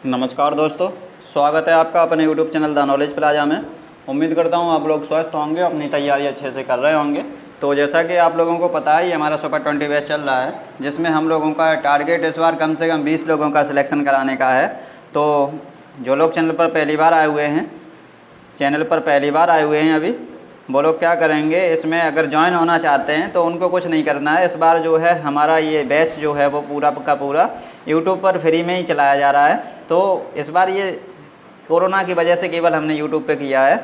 नमस्कार दोस्तों, स्वागत है आपका अपने YouTube channel the knowledge plaza में। उम्मीद करता हूँ आप लोग स्वस्थ होंगे, अपनी तैयारी अच्छे से कर रहे होंगे। तो जैसा कि आप लोगों को पता है, ये हमारा सुपर 20 बैच चल रहा है, जिसमें हम लोगों का टारगेट इस बार कम से कम 20 लोगों का सिलेक्शन कराने का है। तो जो लोग चैनल पर पहली बार आए हुए हैं अभी, वो लोग क्या करेंगे, इसमें अगर ज्वाइन होना चाहते हैं तो उनको कुछ नहीं करना है। इस बार जो है हमारा ये बैच जो है वो पूरा का पूरा यूट्यूब पर फ्री में ही चलाया जा रहा है। तो इस बार ये कोरोना की वजह से केवल हमने यूट्यूब पे किया है,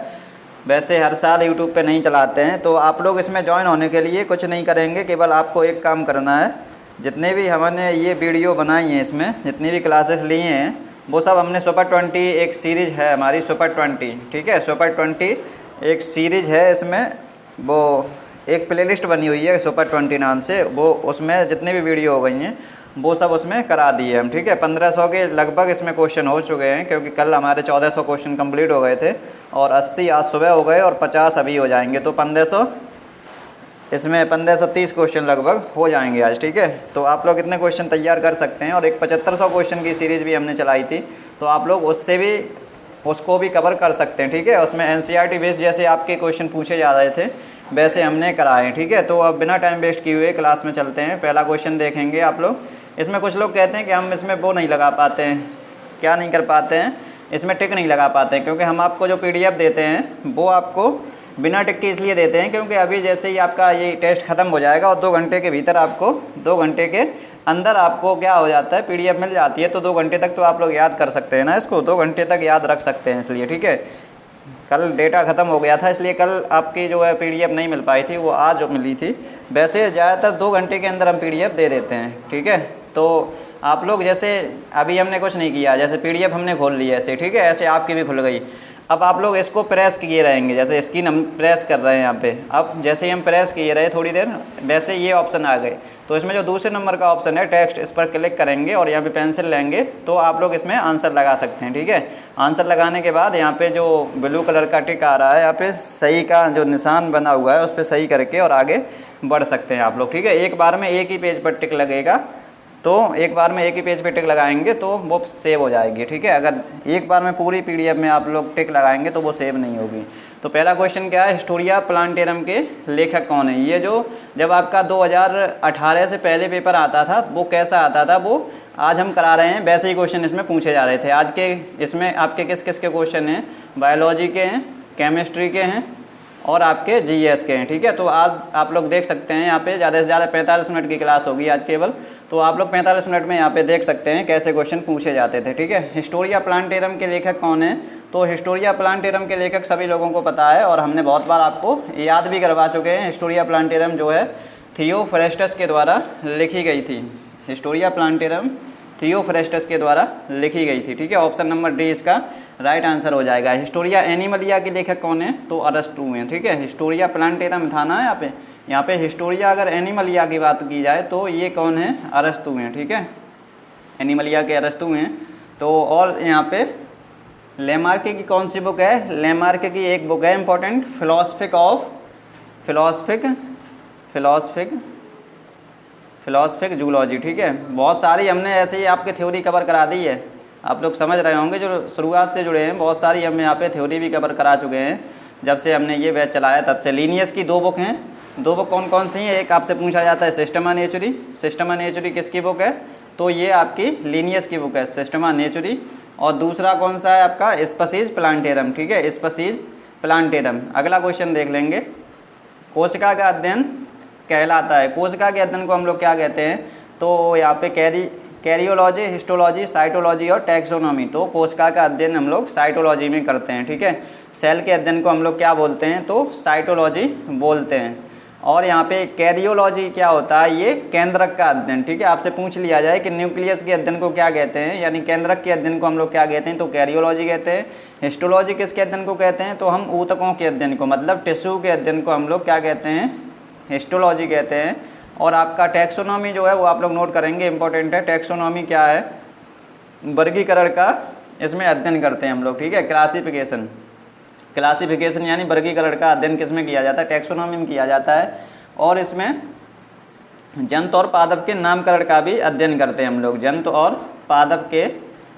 वैसे हर साल यूट्यूब पे नहीं चलाते हैं। तो आप लोग इसमें ज्वाइन होने के लिए कुछ नहीं करेंगे, केवल आपको एक काम करना है। जितने भी हमने ये वीडियो बनाई हैं, इसमें जितनी भी क्लासेस लिए हैं, वो सब हमने सुपर 20 एक सीरीज़ है हमारी सुपर 20, ठीक है। सुपर 20 एक सीरीज़ है, इसमें वो एक प्लेलिस्ट बनी हुई है सुपर 20 नाम से, वो उसमें जितने भी वीडियो हो गई हैं वो सब उसमें करा दिए हम, ठीक है। 1500 के लगभग इसमें क्वेश्चन हो चुके हैं, क्योंकि कल हमारे 1400 क्वेश्चन कंप्लीट हो गए थे और 80 आज सुबह हो गए और 50 अभी हो जाएंगे। तो 1500 इसमें 1530 क्वेश्चन लगभग हो जाएंगे आज, ठीक है। तो आप लोग इतने क्वेश्चन तैयार कर सकते हैं। और एक 7500 क्वेश्चन की सीरीज़ भी हमने चलाई थी, तो आप लोग उसको भी कवर कर सकते हैं, ठीक है। उसमें NCERT बेस्ड जैसे आपके क्वेश्चन पूछे जा रहे थे वैसे हमने कराए, ठीक है। तो अब बिना टाइम वेस्ट किए हुए क्लास में चलते हैं। पहला क्वेश्चन देखेंगे आप लोग। इसमें कुछ लोग कहते हैं कि हम इसमें वो नहीं लगा पाते हैं, क्या नहीं कर पाते हैं, इसमें टिक नहीं लगा पाते हैं, क्योंकि हम आपको जो PDF देते हैं वो आपको बिना टिक के इसलिए देते हैं क्योंकि अभी जैसे ही आपका ये टेस्ट ख़त्म हो जाएगा और 2 घंटे के भीतर आपको 2 घंटे के अंदर आपको क्या हो जाता है, PDF मिल जाती है। तो 2 घंटे तक तो आप लोग याद कर सकते हैं ना, इसको 2 घंटे तक याद रख सकते हैं, इसलिए, ठीक है। कल डेटा ख़त्म हो गया था, इसलिए कल आपकी जो है PDF नहीं मिल पाई थी, वो आज मिली थी। वैसे ज़्यादातर 2 घंटे के अंदर हम PDF दे देते हैं, ठीक है। तो आप लोग जैसे अभी हमने कुछ नहीं किया, जैसे PDF हमने खोल ली ऐसे, ठीक है, ऐसे आपकी भी खुल गई। अब आप लोग इसको प्रेस किए रहेंगे, जैसे स्क्रीन हम प्रेस कर रहे हैं यहाँ पे। अब जैसे ही हम प्रेस किए रहे थोड़ी देर, वैसे ये ऑप्शन आ गए। तो इसमें जो दूसरे नंबर का ऑप्शन है टेक्स्ट, इस पर क्लिक करेंगे और यहाँ पे पेंसिल लेंगे तो आप लोग इसमें आंसर लगा सकते हैं, ठीक है। आंसर लगाने के बाद यहाँ पे जो ब्लू कलर का टिक आ रहा है, यहाँ पे सही का जो निशान बना हुआ है उस पर सही करके और आगे बढ़ सकते हैं आप लोग, ठीक है। एक बार में एक ही पेज पर टिक लगेगा, तो एक बार में एक ही पेज पे टिक लगाएंगे तो वो सेव हो जाएगी, ठीक है। अगर एक बार में पूरी PDF में आप लोग टिक लगाएंगे तो वो सेव नहीं होगी। तो पहला क्वेश्चन क्या है, हिस्टोरिया प्लांटेरम के लेखक कौन है। ये जो जब आपका 2018 से पहले पेपर आता था वो कैसा आता था, वो आज हम करा रहे हैं, वैसे ही क्वेश्चन इसमें पूछे जा रहे थे। आज के इसमें आपके किस किस के क्वेश्चन हैं, बायोलॉजी के हैं, केमिस्ट्री के हैं और आपके GS के हैं, ठीक है। तो आज आप लोग देख सकते हैं यहाँ पे ज़्यादा से ज़्यादा 45 मिनट की क्लास होगी आज केवल, तो आप लोग 45 मिनट में यहाँ पे देख सकते हैं कैसे क्वेश्चन पूछे जाते थे, ठीक है। हिस्टोरिया प्लांटेरम के लेखक कौन है, तो हिस्टोरिया प्लांटेरम के लेखक सभी लोगों को पता है और हमने बहुत बार आपको याद भी करवा चुके हैं। हिस्टोरिया प्लांटेरम जो है थियोफ्रेस्टस के द्वारा लिखी गई थी। हिस्टोरिया प्लांटेरम थियोफ्रेस्टस के द्वारा लिखी गई थी, ठीक है। ऑप्शन नंबर D इसका राइट आंसर हो जाएगा। हिस्टोरिया एनिमलिया के लेखक कौन है, तो अरस्तू हैं, ठीक है। हिस्टोरिया प्लांटेरम था ना यहाँ पे हिस्टोरिया अगर एनिमलिया की बात की जाए तो ये कौन है, अरस्तू हैं, ठीक है। एनिमलिया के अरस्तू हैं। तो और यहाँ पे लेमार्के की कौन सी बुक है, लेमार्के की एक बुक है इंपॉर्टेंट, फिलोसफिक जूलॉजी, ठीक है। बहुत सारी हमने ऐसे ही आपके थ्योरी कवर करा दी है, आप लोग समझ रहे होंगे जो शुरुआत से जुड़े हैं। बहुत सारी हमने यहाँ पे थ्योरी भी कवर करा चुके हैं जब से हमने ये बैच चलाया तब से। लीनियस की 2 बुक हैं, 2 बुक कौन कौन सी हैं, एक आपसे पूछा जाता है सिस्टमा नेचुरी किसकी बुक है, तो ये आपकी लीनियस की बुक है सिस्टमा नेचुरी। और दूसरा कौन सा है आपका, स्पीशीज प्लांटेरम, ठीक है, स्पीशीज प्लांटेरम। अगला क्वेश्चन देख लेंगे, कोशिका का अध्ययन कहलाता है। कोशिका के अध्ययन को हम लोग क्या कहते हैं, तो यहाँ पे कैरियोलॉजी, हिस्टोलॉजी, साइटोलॉजी और टैक्सोनॉमी। तो कोशिका का अध्ययन हम लोग साइटोलॉजी में करते हैं, ठीक है। सेल के अध्ययन को हम लोग क्या बोलते हैं, तो साइटोलॉजी बोलते हैं। और यहाँ पे कैरियोलॉजी क्या होता है, ये केंद्रक का अध्ययन, ठीक है। आपसे पूछ लिया जाए कि न्यूक्लियस के अध्ययन को क्या कहते हैं, यानी केंद्रक के अध्ययन को हम लोग क्या कहते हैं, तो कैरियोलॉजी कहते हैं। हिस्टोलॉजी किसके अध्ययन को कहते हैं, तो हम ऊतकों के अध्ययन को, मतलब टिश्यू के अध्ययन को हम लोग क्या कहते हैं, हिस्टोलॉजी कहते हैं। और आपका टैक्सोनॉमी जो है वो आप लोग नोट करेंगे, इंपॉर्टेंट है। टैक्सोनॉमी क्या है, वर्गीकरण का इसमें अध्ययन करते हैं हम लोग, ठीक है। क्लासिफिकेशन यानी वर्गीकरण का अध्ययन किस में किया जाता है, टैक्सोनॉमी में किया जाता है। और इसमें जंतु और पादप के नामकरण का भी अध्ययन करते हैं हम लोग, जंतु और पादप के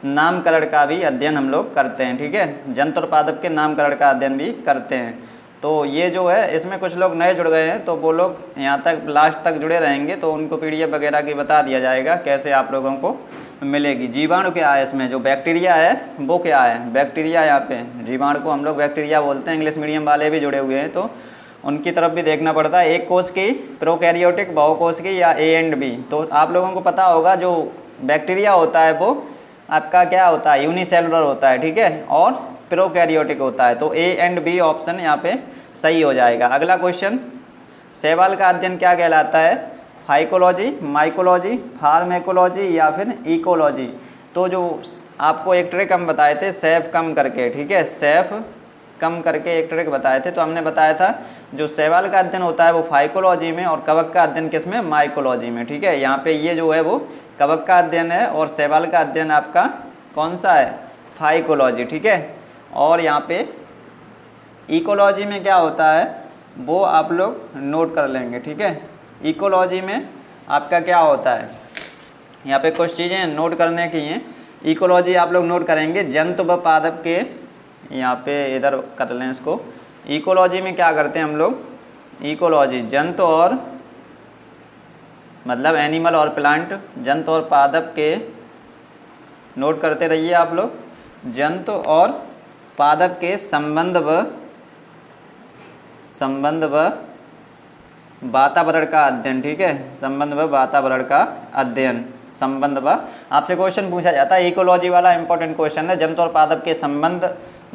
नामकरण का भी अध्ययन हम लोग करते हैं, ठीक है। जंतु और पादप के नामकरण का अध्ययन भी करते हैं। तो ये जो है इसमें कुछ लोग नए जुड़ गए हैं, तो वो लोग यहाँ तक लास्ट तक जुड़े रहेंगे, तो उनको PDF वगैरह की बता दिया जाएगा कैसे आप लोगों को मिलेगी। जीवाणु क्या है, इसमें जो बैक्टीरिया है वो क्या है, बैक्टीरिया यहाँ पे जीवाणु को हम लोग बैक्टीरिया बोलते हैं। इंग्लिश मीडियम वाले भी जुड़े हुए हैं तो उनकी तरफ भी देखना पड़ता है। एक कोश की, प्रोकैरियोटिक, बहुकोश की, या A एंड B। तो आप लोगों को पता होगा जो बैक्टीरिया होता है वो आपका क्या होता है, यूनिसेलुलर होता है, ठीक है, और प्रोकैरियोटिक होता है। तो A एंड B ऑप्शन यहाँ पे सही हो जाएगा। अगला क्वेश्चन, शैवाल का अध्ययन क्या कहलाता है, फाइकोलॉजी, माइकोलॉजी, फार्मेकोलॉजी या फिर इकोलॉजी। तो जो आपको एक ट्रिक हम बताए थे सेफ कम करके, ठीक है, सेफ कम करके एक ट्रिक बताए थे, तो हमने बताया था जो शैवाल का अध्ययन होता है वो फाइकोलॉजी में और कवक का अध्ययन किस में, माइकोलॉजी में, ठीक है। यहाँ पे ये जो है वो कवक का अध्ययन है और शैवाल का अध्ययन आपका कौन सा है, फाइकोलॉजी, ठीक है। और यहाँ पे इकोलॉजी में क्या होता है वो आप लोग नोट कर लेंगे, ठीक है। इकोलॉजी में आपका क्या होता है, यहाँ पे कुछ चीज़ें नोट करने की हैं। इकोलॉजी आप लोग नोट करेंगे जंतु व पादप के, यहाँ पे इधर कर लें इसको। इकोलॉजी में क्या करते हैं हम लोग, इकोलॉजी जंतु और मतलब एनिमल और प्लांट, जंतु और पादप के, नोट करते रहिए आप लोग, जंतु और पादप के संबंध व वातावरण का अध्ययन, ठीक है, संबंध व वातावरण का अध्ययन, संबंध व, आपसे क्वेश्चन पूछा जाता है इकोलॉजी वाला इंपॉर्टेंट क्वेश्चन है, जंतु और पादप के संबंध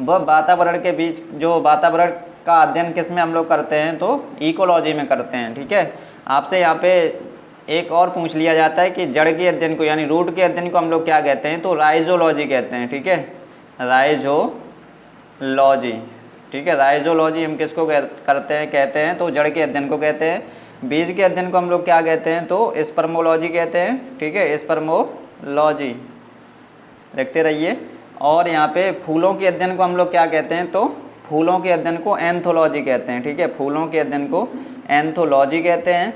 व वातावरण के बीच जो वातावरण का अध्ययन किस में हम लोग करते हैं, तो इकोलॉजी में करते हैं, ठीक है। आपसे यहाँ पे एक और पूछ लिया जाता है कि जड़ के अध्ययन को यानी रूट के अध्ययन को हम लोग क्या कहते हैं, तो राइजोलॉजी कहते हैं, ठीक है, राइजोलॉजी, ठीक है। राइजोलॉजी हम किसको करते हैं, कहते हैं तो जड़ के अध्ययन को कहते हैं। बीज के अध्ययन को हम लोग क्या कहते हैं, तो स्पर्मोलॉजी कहते हैं, ठीक है, स्पर्मोलॉजी, लिखते रहिए। और यहाँ पे फूलों के अध्ययन को हम लोग क्या कहते हैं, तो फूलों के अध्ययन को एंथोलॉजी कहते हैं, ठीक है, फूलों के अध्ययन को एंथोलॉजी कहते हैं।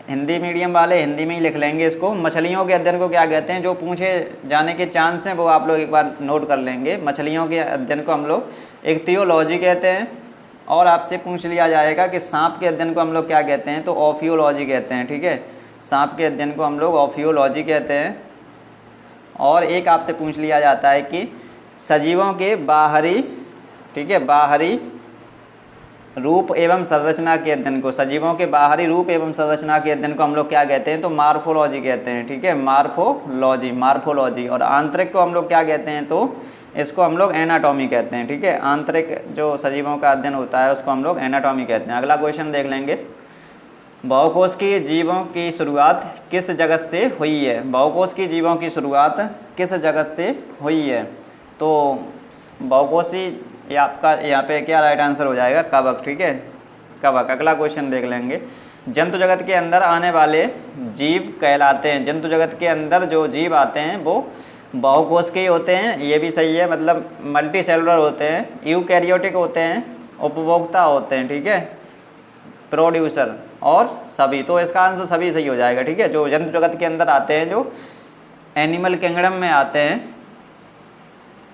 हिंदी मीडियम वाले हिंदी में ही लिख लेंगे इसको। मछलियों के अध्ययन को क्या कहते हैं, जो पूछे जाने के चांस हैं वो आप लोग एक बार नोट कर लेंगे। मछलियों के अध्ययन को हम लोग इक्तियोलॉजी कहते हैं। और आपसे पूछ लिया जाएगा कि सांप के अध्ययन को हम लोग क्या कहते हैं, तो ऑफियोलॉजी कहते हैं, ठीक है, सांप के अध्ययन को हम लोग ऑफियोलॉजी कहते हैं। और एक आपसे पूछ लिया जाता है कि सजीवों के बाहरी, ठीक है, बाहरी रूप एवं संरचना के अध्ययन को, सजीवों के बाहरी रूप एवं संरचना के अध्ययन को हम लोग क्या कहते हैं, तो मार्फोलॉजी कहते हैं, ठीक है, मार्फोलॉजी, मार्फोलॉजी। और आंतरिक को हम लोग क्या कहते हैं, तो इसको हम लोग एनाटॉमी कहते हैं, ठीक है, आंतरिक जो सजीवों का अध्ययन होता है उसको हम लोग एनाटॉमी कहते हैं। अगला क्वेश्चन देख लेंगे, बहुकोष की जीवों की शुरुआत किस जगत से हुई है, बहुकोष की जीवों की शुरुआत किस जगत से हुई है, तो बहुकोषी ये आपका यहाँ पे क्या राइट आंसर हो जाएगा, कवक, ठीक है, कवक। अगला क्वेश्चन देख लेंगे, जंतु जगत के अंदर आने वाले जीव कहलाते हैं, जंतु जगत के अंदर जो जीव आते हैं वो बहुकोष के ही होते हैं, ये भी सही है, मतलब मल्टी सेलुलर होते हैं, यूकैरियोटिक होते हैं, उपभोक्ता होते हैं, ठीक है, प्रोड्यूसर और सभी। तो इसका आंसर सभी सही हो जाएगा, ठीक है। जो जंतु जगत के अंदर आते हैं, जो एनिमल किंगडम में आते हैं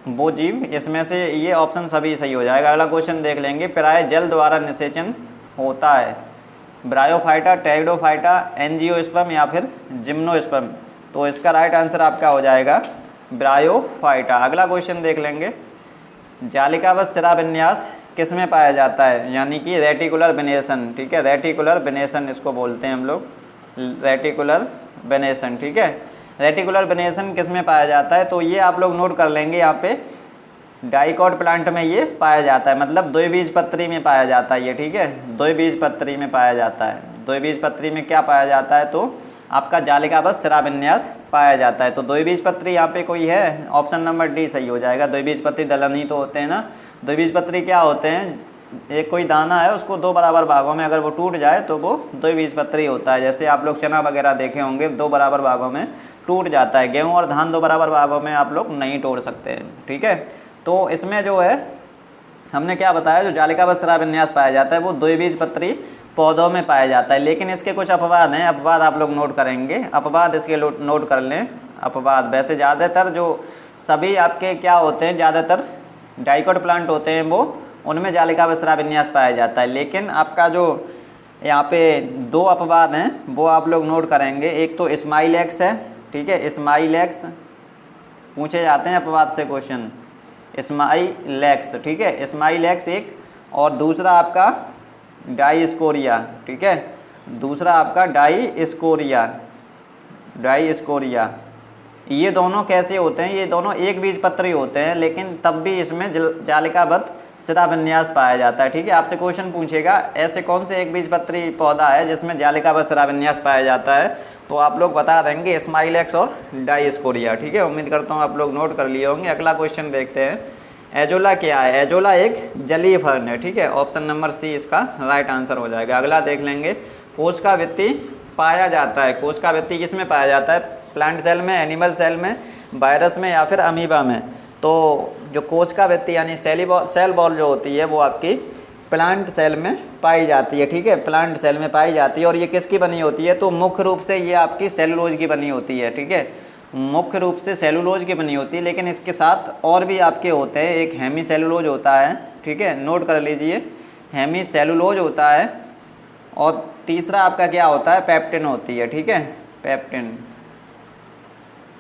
वो जीव, इसमें से ये ऑप्शन सभी सही हो जाएगा। अगला क्वेश्चन देख लेंगे, प्राय जल द्वारा निषेचन होता है, ब्रायोफाइटा, टेरिडोफाइटा, एंजियोस्पर्म या फिर जिम्नोस्पर्म। तो इसका राइट आंसर आपका हो जाएगा ब्रायोफाइटा। अगला क्वेश्चन देख लेंगे, जालिकावत सिरा विन्यास किस में पाया जाता है, यानी कि रेटिकुलर वेनेशन, ठीक है, रेटिकुलर वेनेशन इसको बोलते हैं हम लोग, रेटिकुलर वेनेशन, ठीक है। रेटिकुलर वेनेशन किस में पाया जाता है, तो ये आप लोग नोट कर लेंगे, यहाँ पे डाइकॉट प्लांट में ये पाया जाता है, मतलब द्विबीजपत्री में पाया जाता है ये, ठीक है, द्विबीजपत्री में पाया जाता है। द्विबीजपत्री में क्या पाया जाता है, तो आपका जालिकावत सिरा विन्यास पाया जाता है। तो द्विबीजपत्री यहाँ पे कोई है, ऑप्शन नंबर डी सही हो जाएगा। द्विबीजपत्री दलहन ही तो होते हैं ना। द्विबीजपत्री क्या होते हैं, एक कोई दाना है उसको दो बराबर भागों में अगर वो टूट जाए तो वो द्विबीजपत्री होता है। जैसे आप लोग चना वगैरह देखे होंगे, दो बराबर भागों में टूट जाता है। गेहूँ और धान दो बराबर भागों में आप लोग नहीं तोड़ सकते हैं, ठीक है। तो इसमें जो है हमने क्या बताया, जो जालिकावत सिरा विन्यास पाया जाता है वो द्विबीजपत्री पौधों में पाया जाता है। लेकिन इसके कुछ अपवाद हैं, अपवाद आप लोग नोट करेंगे, अपवाद इसके नोट कर लें। अपवाद। वैसे ज़्यादातर जो सभी आपके क्या होते हैं, ज़्यादातर डाइकोट प्लांट होते हैं वो, उनमें जालिका व स्राव विन्यास पाया जाता है। लेकिन आपका जो यहाँ पे 2 अपवाद हैं वो आप लोग नोट करेंगे। एक तो स्माइलैक्स है, ठीक है, स्माइलैक्स पूछे जाते हैं अपवाद से क्वेश्चन, स्माइलैक्स, ठीक है, स्माइलैक्स एक, और दूसरा आपका डाइस्कोरिया, ठीक है, दूसरा आपका डाइस्कोरिया। ये दोनों कैसे होते हैं, ये दोनों एक बीजपत्री होते हैं, लेकिन तब भी इसमें जालिकाबद्ध सिरा विन्यास पाया जाता है, ठीक है। आपसे क्वेश्चन पूछेगा ऐसे कौन से एक बीजपत्री पौधा है जिसमें जालिकाबद्ध सिरा विन्यास पाया जाता है, तो आप लोग बता देंगे स्माइलैक्स और डाइस्कोरिया, ठीक है। उम्मीद करता हूँ आप लोग नोट कर लिए होंगे। अगला क्वेश्चन देखते हैं, एजोला क्या है। एजोला एक जलीय फर्न है, ठीक है, ऑप्शन नंबर सी इसका राइट आंसर हो जाएगा। अगला देख लेंगे, कोशिकाभित्ति पाया जाता है, कोशिकाभित्ति किस में पाया जाता है, प्लांट सेल में, एनिमल सेल में, वायरस में या फिर अमीबा में। तो जो कोशिकाभित्ति यानी सेल बॉल जो होती है वो आपकी प्लांट सेल में पाई जाती है, ठीक है, प्लांट सेल में पाई जाती है। और ये किसकी बनी होती है, तो मुख्य रूप से ये आपकी सेलुलोज की बनी होती है, ठीक है, मुख्य रूप से सेलुलोज की बनी होती है। लेकिन इसके साथ और भी आपके होते हैं, एक हेमी सेलुलोज होता है, ठीक है, नोट कर लीजिए, हेमी सेलुलोज होता है, और तीसरा आपका क्या होता है, पेप्टिन होती है, ठीक है, पेप्टिन।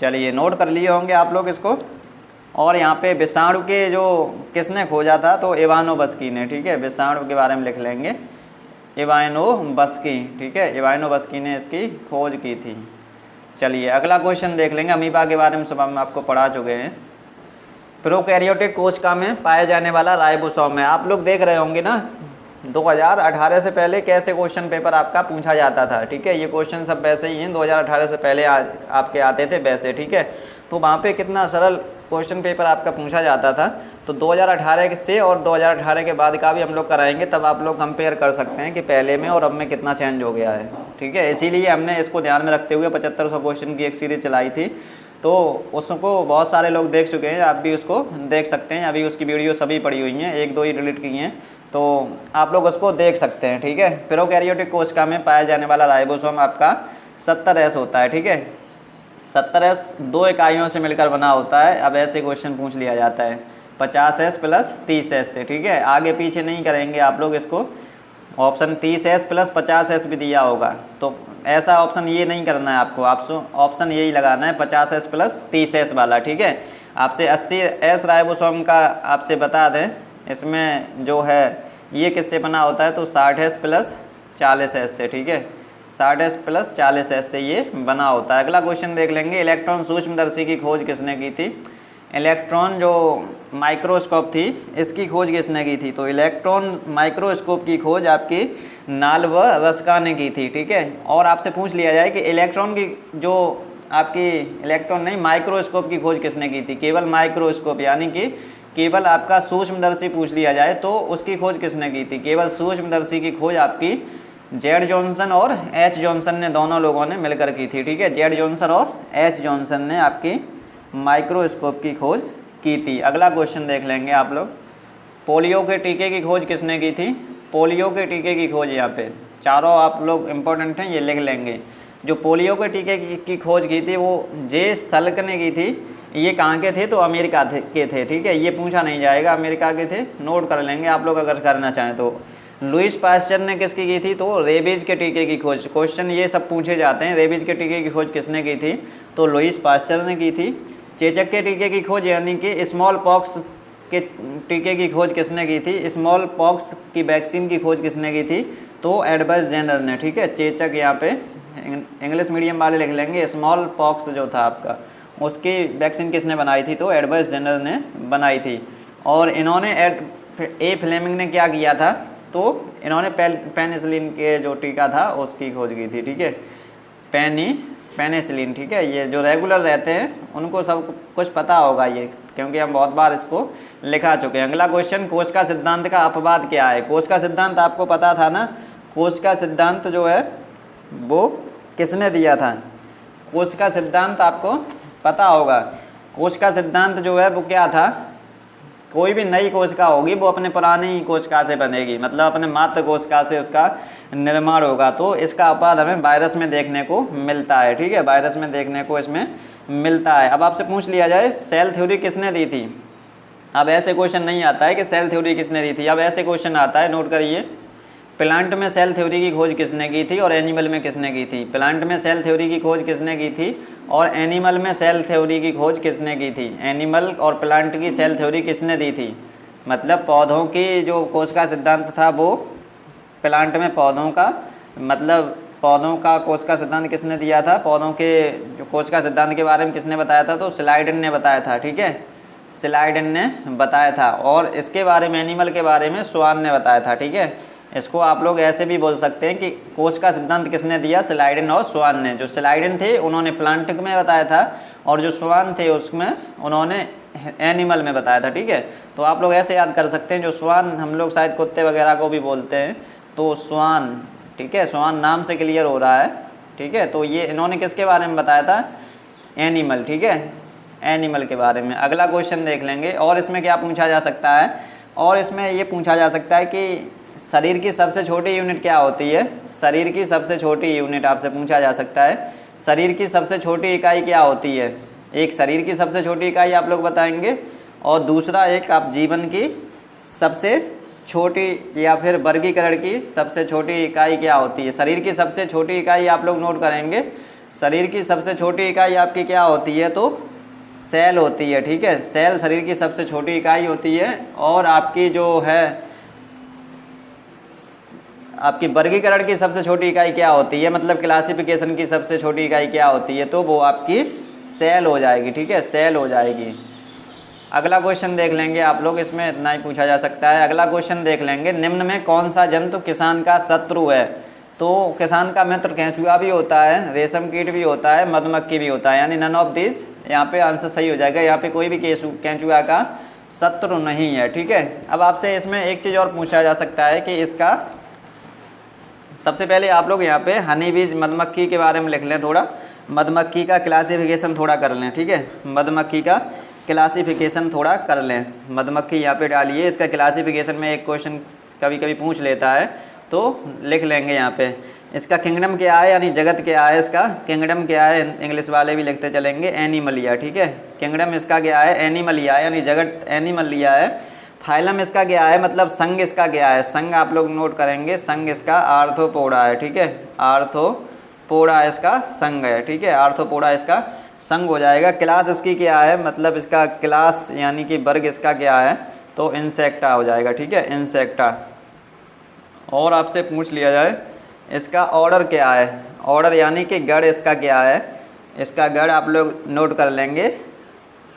चलिए नोट कर लिए होंगे आप लोग इसको। और यहाँ पे विषाणु के जो किसने खोजा था, तो इवानोव्स्की ने, ठीक है, विषाणु के बारे में लिख लेंगे, इवानोव्स्की, ठीक है, इवानोव्स्की ने इसकी खोज की थी। चलिए अगला क्वेश्चन देख लेंगे, अमीबा के बारे में सुबह में आपको पढ़ा चुके हैं। प्रोकैरियोटिक कोशिका में पाया जाने वाला राइबोसोम है। आप लोग देख रहे होंगे ना 2018 से पहले कैसे क्वेश्चन पेपर आपका पूछा जाता था, ठीक है, ये क्वेश्चन सब वैसे ही हैं, 2018 से पहले आपके आते थे वैसे, ठीक है। तो वहाँ पे कितना सरल क्वेश्चन पेपर आपका पूछा जाता था। तो 2018 से और 2018 के बाद का भी हम लोग कराएंगे, तब आप लोग कंपेयर कर सकते हैं कि पहले में और अब में कितना चेंज हो गया है, ठीक है। इसीलिए हमने इसको ध्यान में रखते हुए 7500 क्वेश्चन की एक सीरीज़ चलाई थी, तो उसको बहुत सारे लोग देख चुके हैं, आप भी उसको देख सकते हैं। अभी उसकी वीडियो सभी पड़ी हुई हैं, 1-2 ही डिलीट की हैं, तो आप लोग उसको देख सकते हैं, ठीक है। प्रोकैरियोटिक कोशिका में पाया जाने वाला राइबोसोम आपका 70S होता है, ठीक है, 70S 2 इकाइयों से मिलकर बना होता है। अब ऐसे क्वेश्चन पूछ लिया जाता है 50S प्लस 30S से, ठीक है, आगे पीछे नहीं करेंगे आप लोग इसको। ऑप्शन 30S प्लस 50S भी दिया होगा, तो ऐसा ऑप्शन ये नहीं करना है आपको, ऑप्शन यही लगाना है 50S प्लस 30S वाला, ठीक है। आपसे 80S राइबोसोम का आपसे बता दें, इसमें जो है ये किससे बना होता है, तो 60S प्लस 40S से, ठीक है, 60S प्लस 40S से ये बना होता है। अगला क्वेश्चन देख लेंगे, इलेक्ट्रॉन सूक्ष्मदर्शी की खोज किसने की थी। इलेक्ट्रॉन जो माइक्रोस्कोप थी इसकी खोज किसने की थी, तो इलेक्ट्रॉन माइक्रोस्कोप की खोज आपकी नाल्व रस्का ने की थी, ठीक है। और आपसे पूछ लिया जाए कि इलेक्ट्रॉन की जो आपकी इलेक्ट्रॉन नहीं माइक्रोस्कोप की खोज किसने की थी, केवल माइक्रोस्कोप यानी कि केवल आपका सूक्ष्मदर्शी पूछ लिया जाए तो उसकी खोज किसने की थी, केवल सूक्ष्मदर्शी की खोज आपकी जेड जॉनसन और एच जॉनसन ने, दोनों लोगों ने मिलकर की थी, ठीक है, जेड जॉनसन और एच जॉनसन ने आपकी माइक्रोस्कोप की खोज की थी। अगला क्वेश्चन देख लेंगे आप लोग, पोलियो के टीके की खोज किसने की थी। पोलियो के टीके की खोज यहाँ पे चारों आप लोग इम्पोर्टेंट हैं, ये लिख लेंगे। जो पोलियो के टीके की खोज की थी वो जे सल्क ने की थी। ये कहाँ के थे, तो अमेरिका के थे, ठीक है, ये पूछा नहीं जाएगा, अमेरिका के थे, नोट कर लेंगे आप लोग अगर करना चाहें तो। लुईस पास्चर ने किसकी की थी, तो रेबीज के टीके की खोज। क्वेश्चन ये सब पूछे जाते हैं, रेबीज के टीके की खोज किसने की थी, तो लुईस पास्चर ने की थी। चेचक के टीके की खोज यानी कि स्मॉल पॉक्स के टीके की खोज किसने की थी, स्मॉल पॉक्स की वैक्सीन की खोज किसने की थी, तो एडवर्ड जेनर ने, ठीक है। चेचक यहाँ पे इंग्लिश मीडियम वाले लिख लेंगे, स्मॉल पॉक्स जो था आपका उसकी वैक्सीन किसने बनाई थी, तो एडवर्ड जेनर ने बनाई थी। और इन्होंने ए फ्लेमिंग ने क्या किया था, तो इन्होंने पेनिसिलिन के जो टीका था उसकी खोज की थी, ठीक है, पेनिसिलिन, ठीक है। ये जो रेगुलर रहते हैं उनको सब कुछ पता होगा ये, क्योंकि हम बहुत बार इसको लिखा चुके हैं। अगला क्वेश्चन, कोश का सिद्धांत का अपवाद क्या है। कोश का सिद्धांत आपको पता था ना, कोश का सिद्धांत जो है वो किसने दिया था, कोश का सिद्धांत आपको पता होगा। कोश का सिद्धांत जो है वो क्या था, कोई भी नई कोशिका होगी वो अपने पुरानी कोशिका से बनेगी, मतलब अपने मातृ कोशिका से उसका निर्माण होगा। तो इसका अपवाद हमें वायरस में देखने को मिलता है, ठीक है, वायरस में देखने को इसमें मिलता है। अब आपसे पूछ लिया जाए सेल थ्योरी किसने दी थी। अब ऐसे क्वेश्चन नहीं आता है कि सेल थ्योरी किसने दी थी, अब ऐसे क्वेश्चन आता है, नोट करिए, प्लांट में सेल थ्योरी की खोज किसने की थी और एनिमल में किसने की थी। प्लांट में सेल थ्योरी की खोज किसने की थी और एनिमल में सेल थ्योरी की खोज किसने की थी। एनिमल और प्लांट की सेल थ्योरी किसने दी थी, मतलब पौधों की जो कोशिका सिद्धांत था वो प्लांट में पौधों का, मतलब पौधों का कोशिका सिद्धांत किसने दिया था, पौधों के जो कोशिका सिद्धांत के बारे में किसने बताया था, तो स्लाइडन ने बताया था। ठीक है, स्लाइडन ने बताया था। और इसके बारे में, एनिमल के बारे में स्वान ने बताया था। ठीक है, इसको आप लोग ऐसे भी बोल सकते हैं कि कोशिका सिद्धांत किसने दिया, स्लाइडन और स्वान ने। जो स्लाइडन थे उन्होंने प्लांट में बताया था और जो स्वान थे उसमें उन्होंने एनिमल में बताया था। ठीक है, तो आप लोग ऐसे याद कर सकते हैं, जो स्वान हम लोग शायद कुत्ते वगैरह को भी बोलते हैं, तो स्वान, ठीक है, स्वान नाम से क्लियर हो रहा है। ठीक है, तो ये इन्होंने किसके बारे में बताया था, एनिमल। ठीक है, एनिमल के बारे में। अगला क्वेश्चन देख लेंगे। और इसमें क्या पूछा जा सकता है, और इसमें ये पूछा जा सकता है कि शरीर की सबसे छोटी यूनिट क्या होती है। शरीर की सबसे छोटी यूनिट आपसे पूछा जा सकता है, शरीर की सबसे छोटी इकाई क्या होती है। एक शरीर की सबसे छोटी इकाई आप लोग बताएंगे और दूसरा एक आप जीवन की सबसे छोटी या फिर वर्गीकरण की सबसे छोटी इकाई क्या होती है। शरीर की सबसे छोटी इकाई आप लोग नोट करेंगे, शरीर की सबसे छोटी इकाई आपकी क्या होती है, तो सेल होती है। ठीक है, सेल शरीर की सबसे छोटी इकाई होती है। और आपकी जो है, आपकी वर्गीकरण की सबसे छोटी इकाई क्या होती है, मतलब क्लासिफिकेशन की सबसे छोटी इकाई क्या होती है, तो वो आपकी सेल हो जाएगी। ठीक है, सेल हो जाएगी। अगला क्वेश्चन देख लेंगे आप लोग, इसमें इतना ही पूछा जा सकता है। अगला क्वेश्चन देख लेंगे, निम्न में कौन सा जंतु किसान का शत्रु है। तो किसान का मित्र केंचुआ भी होता है, रेशम कीट भी होता है, मधुमक्खी भी होता है, यानी नन ऑफ दिस, यहाँ पे आंसर सही हो जाएगा। यहाँ पे कोई भी केंचुआ का शत्रु नहीं है। ठीक है, अब आपसे इसमें एक चीज़ और पूछा जा सकता है कि इसका, सबसे पहले आप लोग यहाँ पे हनी बीज मधुमक्खी के बारे में लिख लें, थोड़ा मधुमक्खी का क्लासिफिकेशन थोड़ा कर लें। ठीक है, मधुमक्खी का क्लासिफिकेशन थोड़ा कर लें। मधुमक्खी यहाँ पे डालिए, इसका क्लासिफिकेशन में एक क्वेश्चन कभी कभी पूछ लेता है, तो लिख लेंगे यहाँ पे। इसका किंगडम क्या है, यानी जगत क्या है, इसका किंगडम क्या है, इंग्लिश वाले भी लिखते चलेंगे, एनिमलिया। ठीक है, किंगडम इसका क्या है, एनिमलिया, यानी जगत एनिमलिया है। फाइलम इसका क्या है, मतलब संघ इसका क्या है, संघ आप लोग नोट करेंगे, संघ इसका आर्थ्रोपोडा है। ठीक है, आर्थ्रोपोडा इसका संघ है। ठीक है, आर्थ्रोपोडा इसका संघ हो जाएगा। क्लास इसकी क्या है, मतलब इसका क्लास यानी कि वर्ग इसका क्या है, तो इंसेक्टा हो जाएगा। ठीक है, इंसेक्टा। और आपसे पूछ लिया जाए इसका ऑर्डर क्या है, ऑर्डर यानी कि गढ़ इसका क्या है, इसका गढ़ आप लोग नोट कर लेंगे,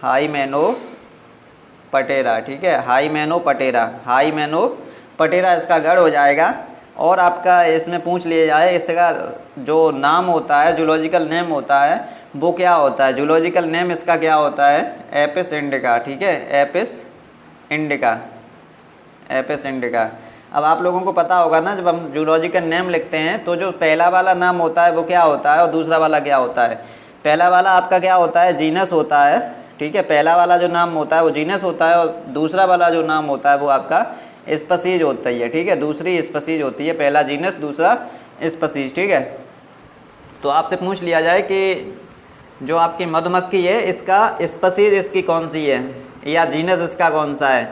हाइमेनोप्टेरा। ठीक है, हाइमेनोप्टेरा, हाइमेनोप्टेरा इसका गढ़ हो जाएगा। और आपका इसमें पूछ लिया जाए इसका जो नाम होता है, जूलॉजिकल नेम होता है, वो क्या होता है। जूलॉजिकल नेम इसका क्या होता है, एपिस इंडिका। ठीक है, एपिस इंडिका, एपिस इंडिका। अब आप लोगों को पता होगा ना, जब हम जूलॉजिकल नेम लिखते हैं तो जो पहला वाला नाम होता है वो क्या होता है और दूसरा वाला क्या होता है। पहला वाला आपका क्या होता है, जीनस होता है। ठीक है, पहला वाला जो नाम होता है वो जीनस होता है और दूसरा वाला जो नाम होता है वो आपका स्पीशीज होता है। ठीक है, दूसरी स्पीशीज होती है, पहला जीनस दूसरा स्पीशीज। ठीक है, तो आपसे पूछ लिया जाए कि जो आपकी मधुमक्खी है इसका स्पीशीज इसकी कौन सी है या जीनस इसका कौन सा है,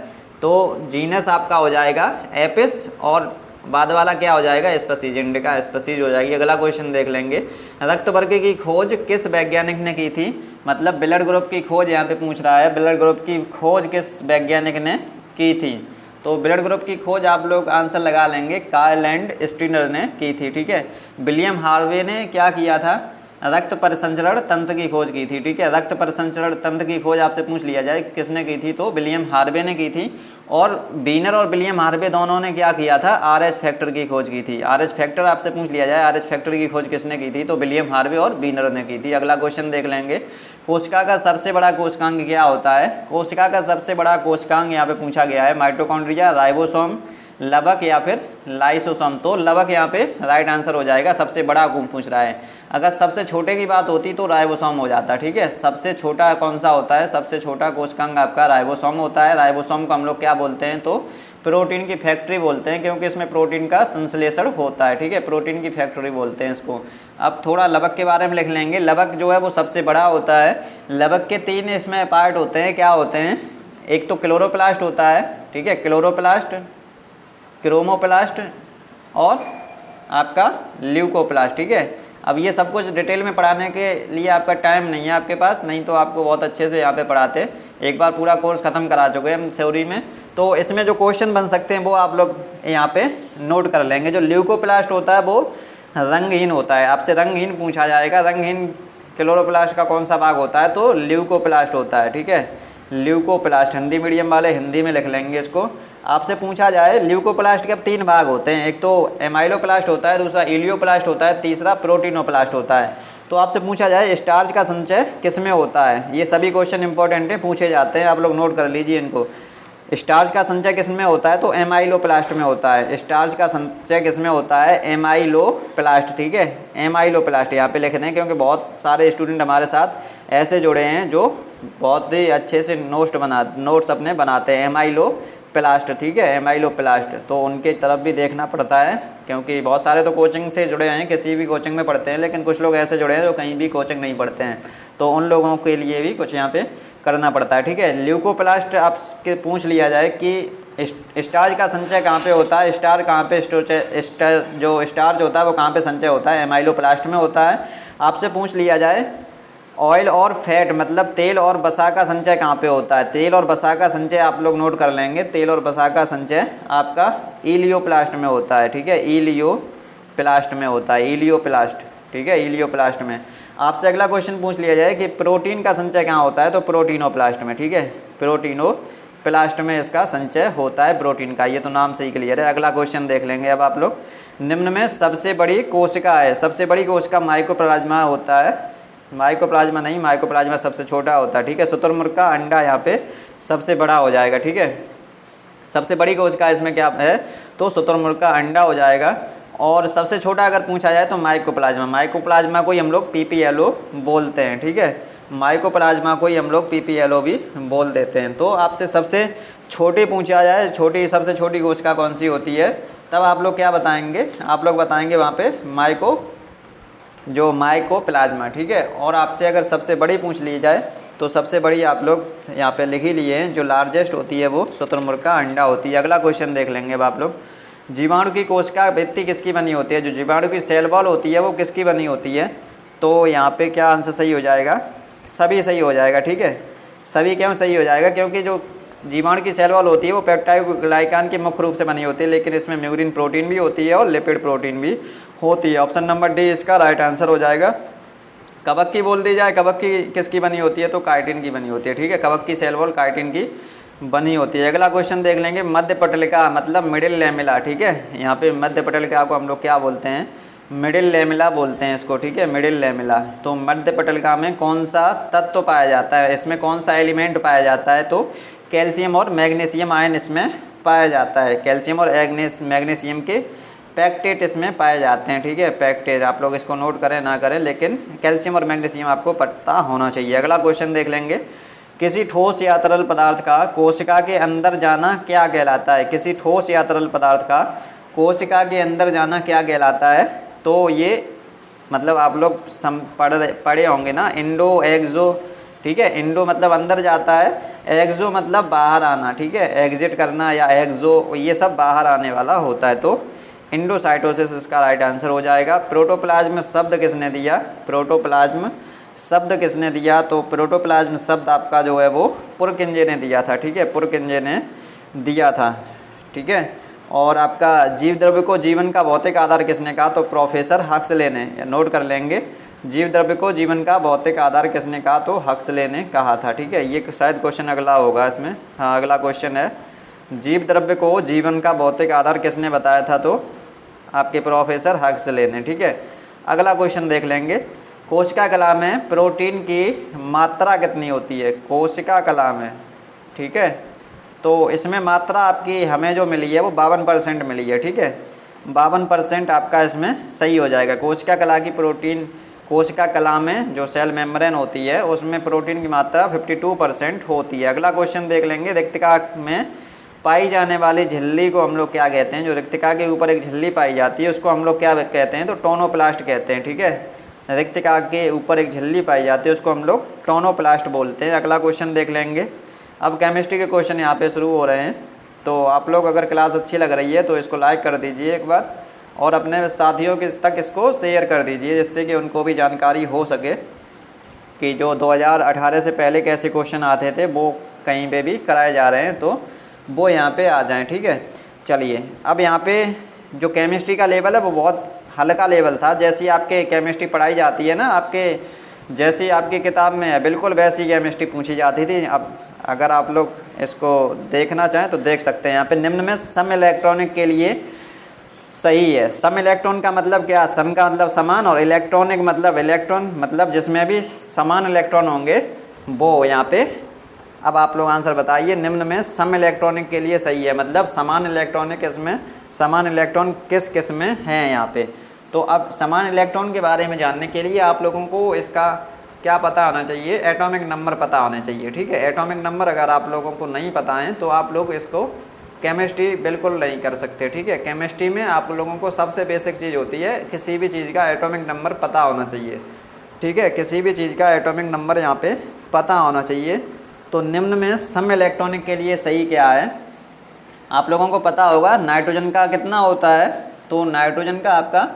तो जीनस आपका हो जाएगा एपिस और बाद वाला क्या हो जाएगा, स्पीशीज, इंडिका स्पीशीज हो जाएगी। अगला क्वेश्चन देख लेंगे, रक्त वर्ग की खोज किस वैज्ञानिक ने की थी, मतलब ब्लड ग्रुप की खोज यहाँ पे पूछ रहा है, ब्लड ग्रुप की खोज किस वैज्ञानिक ने की थी। तो ब्लड ग्रुप की खोज आप लोग आंसर लगा लेंगे, कार्ल एंड स्टीनर ने की थी। ठीक है, विलियम हार्वे ने क्या किया था, रक्त परिसंचरण तंत्र की खोज की थी। ठीक है, रक्त परिसंचरण तंत्र की खोज आपसे पूछ लिया जाए किसने की थी, तो विलियम हार्वे ने की थी। और बीनर और विलियम हार्वे दोनों ने क्या किया था, आरएच फैक्टर की खोज की थी। आरएच फैक्टर आपसे पूछ लिया जाए, आरएच फैक्टर की खोज किसने की थी, तो विलियम हार्वे और बीनर ने की थी। अगला क्वेश्चन देख लेंगे, कोशिका का सबसे बड़ा कोशिकांग क्या होता है। कोशिका का सबसे बड़ा कोशिकांग यहाँ पे पूछा गया है, माइटोकॉन्ड्रिया, राइबोसोम, लवक या फिर लाइसोसोम। तो लवक यहाँ पे राइट आंसर हो जाएगा, सबसे बड़ा पूछ रहा है। अगर सबसे छोटे की बात होती तो राइबोसोम हो जाता। ठीक है, सबसे छोटा कौन सा होता है, सबसे छोटा कोशिकांग आपका राइबोसोम होता है। राइबोसोम को हम लोग क्या बोलते हैं, तो प्रोटीन की फैक्ट्री बोलते हैं, क्योंकि इसमें प्रोटीन का संश्लेषण होता है, ठीक है, प्रोटीन की फैक्ट्री बोलते हैं इसको। अब थोड़ा लवक के बारे में लिख लेंगे। लवक जो है वो सबसे बड़ा होता है। लवक के 3 इसमें पार्ट होते हैं, क्या होते हैं? एक तो क्लोरोप्लास्ट होता है, ठीक है, क्लोरोप्लास्ट, क्रोमोप्लास्ट और आपका ल्यूकोप्लास्ट, ठीक है। अब ये सब कुछ डिटेल में पढ़ाने के लिए आपका टाइम नहीं है आपके पास, नहीं तो आपको बहुत अच्छे से यहाँ पे पढ़ाते। एक बार पूरा कोर्स ख़त्म करा चुके हैं हम थ्योरी में। तो इसमें जो क्वेश्चन बन सकते हैं वो आप लोग यहाँ पे नोट कर लेंगे। जो ल्यूकोप्लास्ट होता है वो रंगहीन होता है, आपसे रंगहीन पूछा जाएगा। रंगहीन क्लोरोप्लास्ट का कौन सा भाग होता है? तो ल्यूकोप्लास्ट होता है, ठीक है, ल्यूकोप्लास्ट। हिंदी मीडियम वाले हिंदी में लिख लेंगे इसको। आपसे पूछा जाए ल्यूकोप्लास्ट के अब 3 भाग होते हैं, एक तो एमाइलोप्लास्ट होता है, दूसरा इलियोप्लास्ट होता है, तीसरा प्रोटीनोप्लास्ट होता है। तो आपसे पूछा जाए स्टार्च का संचय किस में होता है? ये सभी क्वेश्चन इंपॉर्टेंट हैं, पूछे जाते हैं, आप लोग नोट कर लीजिए इनको। स्टार्च का संचय किस में होता है? तो एमाइलोप्लास्ट में होता है। स्टार्च का संचय किस में होता है? एमाइलोप्लास्ट, ठीक है, एमाइलोप्लास्ट यहाँ पे लिख दें, क्योंकि बहुत सारे स्टूडेंट हमारे साथ ऐसे जुड़े हैं जो बहुत ही अच्छे से नोट्स अपने बनाते हैं। एमाइलोप्लास्ट, ठीक है, एमाइलोप्लास्ट, तो उनके तरफ भी देखना पड़ता है, क्योंकि बहुत सारे तो कोचिंग से जुड़े हैं, किसी भी कोचिंग में पढ़ते हैं, लेकिन कुछ लोग ऐसे जुड़े हैं जो कहीं भी कोचिंग नहीं पढ़ते हैं, तो उन लोगों के लिए भी कुछ यहाँ पे करना पड़ता है, ठीक है। ल्यूकोप्लास्ट आपसे पूछ लिया जाए कि स्टार्च का संचय कहाँ पे होता है? स्टार कहाँ पे जो स्टार्च होता है वो कहाँ पे संचय होता है? एमाइलोप्लास्ट में होता है। आपसे पूछ लिया जाए ऑयल और फैट मतलब तेल और वसा का संचय कहाँ पे होता है? तेल और वसा का संचय आप लोग नोट कर लेंगे। तेल और वसा का संचय आपका इलियोप्लास्ट में होता है, ठीक है, इलियोप्लास्ट में होता है, इलियोप्लास्ट, ठीक है, इलियोप्लास्ट में। आपसे अगला क्वेश्चन पूछ लिया जाए कि प्रोटीन का संचय कहाँ होता है? तो प्रोटीनोप्लास्ट में, ठीक है, प्रोटीनोप्लास्ट में इसका संचय होता है प्रोटीन का। ये तो नाम से ही क्लियर है। अगला क्वेश्चन देख लेंगे अब आप लोग। निम्न में सबसे बड़ी कोशिका है, सबसे बड़ी कोशिका माइकोप्लाज्मा होता है। माइकोप्लाज्मा नहीं, माइकोप्लाज्मा सबसे छोटा होता है, ठीक है। शुतुरमुर्ग का अंडा यहाँ पे सबसे बड़ा हो जाएगा, ठीक है। सबसे बड़ी कोशिका इसमें क्या है? तो शुतुरमुर्ग का अंडा हो जाएगा। और सबसे छोटा अगर पूछा जाए तो माइकोप्लाज्मा, माइकोप्लाज्मा को ही हम लोग PPLO बोलते हैं, ठीक है, माइकोप्लाज्मा को ही हम लोग PPLO भी बोल देते हैं। तो आपसे सबसे छोटी पूछा जाए, सबसे छोटी कोशिका कौन सी होती है, तब आप लोग क्या बताएंगे? आप लोग बताएंगे वहाँ पे माइकोप्लाज्मा, ठीक है। और आपसे अगर सबसे बड़ी पूछ ली जाए तो सबसे बड़ी आप लोग यहाँ पे लिख ही लिए हैं, जो लार्जेस्ट होती है वो शुतुरमुर्ग का अंडा होती है। अगला क्वेश्चन देख लेंगे अब आप लोग। जीवाणु की कोशिका भित्ति किसकी बनी होती है? जो जीवाणु की सेल वॉल होती है वो किसकी बनी होती है? तो यहाँ पे क्या आंसर सही हो जाएगा? सभी सही हो जाएगा, ठीक है। सभी क्यों सही हो जाएगा? क्योंकि जो जीवाणु की सेल वॉल होती है वो पेप्टाइड ग्लाइकान की मुख्य रूप से बनी होती है, लेकिन इसमें म्यूरिन प्रोटीन भी होती है और लिपिड प्रोटीन भी होती है। ऑप्शन नंबर डी इसका राइट आंसर हो जाएगा। कवक की बोल दी जाए, कवक की किसकी बनी होती है? तो काइटिन की बनी होती है, ठीक है, कवक की सेल वॉल काइटिन की बनी होती है। अगला क्वेश्चन देख लेंगे। मध्य पटलिका मतलब मिडिल लैमेला, ठीक है, यहाँ पे मध्य पटलिका को हम लोग क्या बोलते हैं? मिडिल लैमेला बोलते हैं इसको, ठीक है, मिडिल लैमेला। तो मध्य पटलिका में कौन सा तत्व पाया जाता है? इसमें कौन सा एलिमेंट पाया जाता है? तो कैल्शियम और मैग्नीशियम आयन इसमें पाया जाता है। कैल्शियम और मैग्नीशियम के पैक्टेट इसमें पाए जाते हैं, ठीक है, पैक्टेट। आप लोग इसको नोट करें ना करें, लेकिन कैल्शियम और मैग्नीशियम आपको पता होना चाहिए। अगला क्वेश्चन देख लेंगे। किसी ठोस या तरल पदार्थ का कोशिका के अंदर जाना क्या कहलाता है? किसी ठोस या तरल पदार्थ का कोशिका के अंदर जाना क्या कहलाता है? तो ये मतलब आप लोग पढ़े होंगे ना, इंडो एक्सो, ठीक है। इंडो मतलब अंदर जाता है, एक्सो मतलब बाहर आना, ठीक है, एग्जिट करना या एक्सो, ये सब बाहर आने वाला होता है। तो इंडोसाइटोसिस इसका राइट आंसर हो जाएगा। प्रोटोप्लाज्म शब्द किसने दिया? प्रोटोप्लाज्म शब्द किसने दिया? तो प्रोटोप्लाज्म शब्द आपका जो है वो पुरकिंजे ने दिया था, ठीक है, पुरकिंजे ने दिया था, ठीक है। और आपका जीव द्रव्य को जीवन का भौतिक आधार किसने कहा? तो प्रोफेसर हक्सले ने, नोट कर लेंगे। जीव द्रव्य को जीवन का भौतिक आधार किसने कहा? तो हक्सले ने कहा था, ठीक है। ये शायद क्वेश्चन अगला होगा इसमें। हाँ, अगला क्वेश्चन है, जीव द्रव्य को जीवन का भौतिक आधार किसने बताया था? तो आपके प्रोफेसर हक्सले ने, ठीक है। अगला क्वेश्चन देख लेंगे। कोशिका कला में प्रोटीन की मात्रा कितनी होती है? कोशिका कला में, ठीक है, तो इसमें मात्रा आपकी हमें जो मिली है वो 52% मिली है, ठीक है, 52% आपका इसमें सही हो जाएगा। कोशिका कला की प्रोटीन, कोशिका कला में जो सेल मेम्ब्रेन होती है उसमें प्रोटीन की मात्रा 52% होती है। अगला क्वेश्चन देख लेंगे। रिक्तिका में पाई जाने वाली झिल्ली को हम लोग क्या कहते हैं, जो रिक्तिका के ऊपर एक झिल्ली पाई जाती है उसको हम लोग क्या कहते हैं, तो टोनोप्लास्ट कहते हैं। ठीक है, रिक्तिका के ऊपर एक झिल्ली पाई जाती है उसको हम लोग टोनोप्लास्ट बोलते हैं। अगला क्वेश्चन देख लेंगे। अब केमिस्ट्री के क्वेश्चन यहाँ पे शुरू हो रहे हैं, तो आप लोग अगर क्लास अच्छी लग रही है तो इसको लाइक कर दीजिए एक बार, और अपने साथियों के तक इसको शेयर कर दीजिए, जिससे कि उनको भी जानकारी हो सके कि जो 2018 से पहले कैसे क्वेश्चन आते थे वो कहीं पे भी कराए जा रहे हैं, तो वो यहाँ पे आ जाएं। ठीक है, चलिए अब यहाँ पे जो केमिस्ट्री का लेवल है वो बहुत हल्का लेवल था। जैसी आपके केमिस्ट्री पढ़ाई जाती है ना, आपके जैसी आपकी किताब में है बिल्कुल वैसी केमिस्ट्री पूछी जाती थी। अब अगर आप लोग इसको देखना चाहें तो देख सकते हैं। यहाँ पे निम्न में सम इलेक्ट्रॉनिक के लिए सही है। सम इलेक्ट्रॉन का मतलब क्या, सम का मतलब समान, और इलेक्ट्रॉनिक मतलब इलेक्ट्रॉन, मतलब जिसमें भी समान इलेक्ट्रॉन होंगे वो यहाँ पे। अब आप लोग आंसर बताइए, निम्न में सम इलेक्ट्रॉनिक के लिए सही है, मतलब समान इलेक्ट्रॉनिक, इसमें समान इलेक्ट्रॉन किस किस में हैं यहाँ पे। तो अब समान इलेक्ट्रॉन के बारे में जानने के लिए आप लोगों को इसका क्या पता होना चाहिए, एटॉमिक नंबर पता होने चाहिए। ठीक है, एटॉमिक नंबर अगर आप लोगों को नहीं पता है तो आप लोग इसको केमिस्ट्री बिल्कुल नहीं कर सकते। ठीक है, केमिस्ट्री में आप लोगों को सबसे बेसिक चीज़ होती है, किसी भी चीज़ का एटॉमिक नंबर पता होना चाहिए। ठीक है, किसी भी चीज़ का एटॉमिक नंबर यहाँ पे पता होना चाहिए। तो निम्न में सम इलेक्ट्रॉनिक के लिए सही क्या है, आप लोगों को पता होगा नाइट्रोजन का कितना होता है, तो नाइट्रोजन का आपका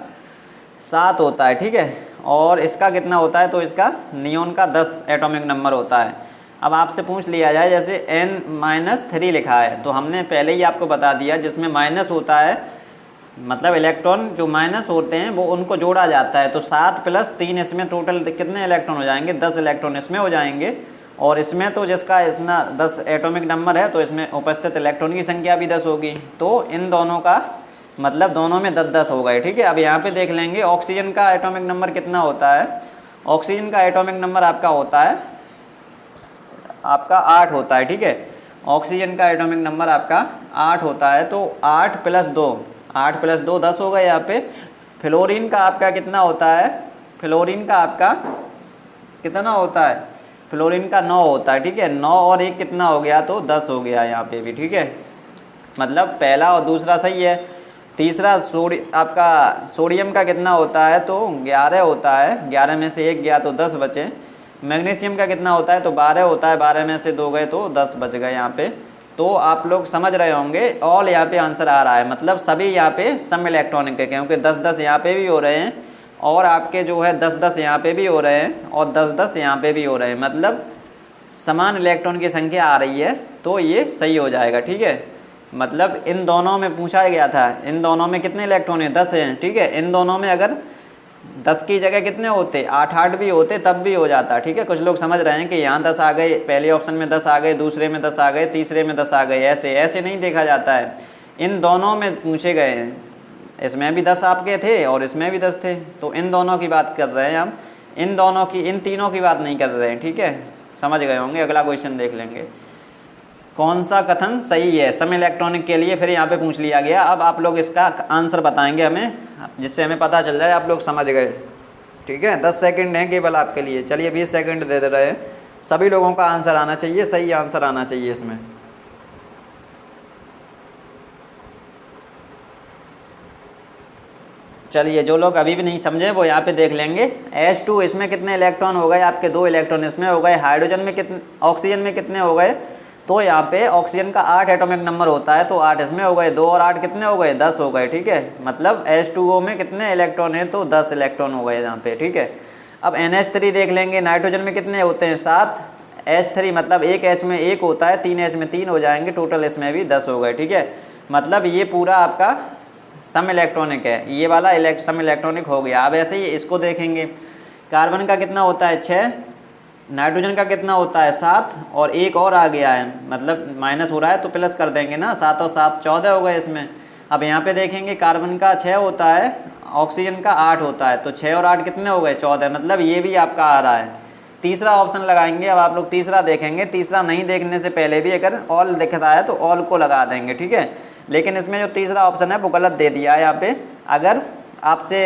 7 होता है। ठीक है, और इसका कितना होता है, तो इसका नियोन का 10 एटॉमिक नंबर होता है। अब आपसे पूछ लिया जाए जैसे n-3 लिखा है, तो हमने पहले ही आपको बता दिया जिसमें माइनस होता है, मतलब इलेक्ट्रॉन जो माइनस होते हैं वो उनको जोड़ा जाता है। तो 7 + 3 इसमें टोटल कितने इलेक्ट्रॉन हो जाएंगे, 10 इलेक्ट्रॉन इसमें हो जाएंगे। और इसमें तो जिसका इतना 10 एटॉमिक नंबर है तो इसमें उपस्थित इलेक्ट्रॉन की संख्या भी 10 होगी। तो इन दोनों का मतलब दोनों में 10-10 हो गए। ठीक है, अब यहाँ पे देख लेंगे ऑक्सीजन का एटॉमिक नंबर कितना होता है। ऑक्सीजन का एटॉमिक नंबर आपका होता है, आपका 8 होता है। ठीक है, ऑक्सीजन का एटॉमिक नंबर आपका 8 होता है। तो 8 + 2, 8 + 2 10 हो गए यहाँ पे। फ्लोरीन का आपका कितना होता है, फ्लोरीन का आपका कितना होता है, फ्लोरीन का 9 होता है। ठीक है, 9 और 1 कितना हो गया, तो 10 हो गया यहाँ पे भी। ठीक है, मतलब पहला और दूसरा सही है। तीसरा आपका सोडियम का कितना होता है, तो 11 होता है, 11 में से 1 गया तो 10 बचे। मैग्नीशियम का कितना होता है, तो 12 होता है, 12 में से 2 गए तो 10 बच गए यहाँ पे। तो आप लोग समझ रहे होंगे, ऑल यहाँ पे आंसर आ रहा है, मतलब सभी यहाँ पे सम इलेक्ट्रॉनिक है, क्योंकि 10-10 यहाँ पे भी हो रहे हैं, और आपके जो है 10-10 यहाँ पे भी हो रहे हैं, और 10-10 यहाँ पे भी हो रहे हैं, मतलब समान इलेक्ट्रॉन की संख्या आ रही है, तो ये सही हो जाएगा। ठीक है, मतलब इन दोनों में पूछा गया था, इन दोनों में कितने इलेक्ट्रॉन हैं, 10 हैं। ठीक है, इन दोनों में अगर 10 की जगह कितने होते, 8-8 भी होते तब भी हो जाता। ठीक है, कुछ लोग समझ रहे हैं कि यहाँ 10 आ गए, पहले ऑप्शन में 10 आ गए, दूसरे में 10 आ गए, तीसरे में 10 आ गए, ऐसे ऐसे नहीं देखा जाता है। इन दोनों में पूछे गए हैं, इसमें भी 10 आपके थे और इसमें भी 10 थे, तो इन दोनों की बात कर रहे हैं हम, इन दोनों की, इन तीनों की बात नहीं कर रहे हैं। ठीक है, समझ गए होंगे। अगला क्वेश्चन देख लेंगे, कौन सा कथन सही है सम इलेक्ट्रॉनिक के लिए, फिर यहाँ पे पूछ लिया गया। अब आप लोग इसका आंसर बताएंगे हमें, जिससे हमें पता चल जाए आप लोग समझ गए। ठीक है, 10 सेकंड हैं केवल आपके लिए। चलिए 20 सेकंड दे रहे हैं, सभी लोगों का आंसर आना चाहिए, सही आंसर आना चाहिए इसमें। चलिए, जो लोग अभी भी नहीं समझे वो यहाँ पे देख लेंगे। H2 इसमें कितने इलेक्ट्रॉन हो गए आपके, 2 इलेक्ट्रॉन इसमें हो गए। हाइड्रोजन में कितने, ऑक्सीजन में कितने हो गए, तो यहाँ पे ऑक्सीजन का 8 एटॉमिक नंबर होता है, तो 8 इसमें हो गए, 2 और 8 कितने हो गए, 10 हो गए। ठीक है, मतलब H2O में कितने इलेक्ट्रॉन है, तो 10 इलेक्ट्रॉन हो गए यहाँ पे। ठीक है, अब NH3 देख लेंगे, नाइट्रोजन में कितने होते हैं, 7, H3 मतलब एक H में 1 होता है, 3 H में 3 हो जाएंगे, टोटल इसमें भी 10 हो गए। ठीक है, मतलब ये पूरा आपका सम इलेक्ट्रॉनिक है, ये वाला सम इलेक्ट्रॉनिक हो गया। अब ऐसे ही इसको देखेंगे, कार्बन का कितना होता है, 6, नाइट्रोजन का कितना होता है, 7, और एक और आ गया है, मतलब माइनस हो रहा है तो प्लस कर देंगे ना, 7 और 7 14 हो गए इसमें। अब यहाँ पे देखेंगे कार्बन का 6 होता है, ऑक्सीजन का 8 होता है, तो 6 और 8 कितने हो गए, 14, मतलब ये भी आपका आ रहा है। तीसरा ऑप्शन लगाएंगे, अब आप लोग तीसरा देखेंगे, तीसरा नहीं देखने से पहले भी अगर ऑल दिख रहा है तो ऑल को लगा देंगे। ठीक है, लेकिन इसमें जो तीसरा ऑप्शन है वो गलत दे दिया है यहाँ पे। अगर आपसे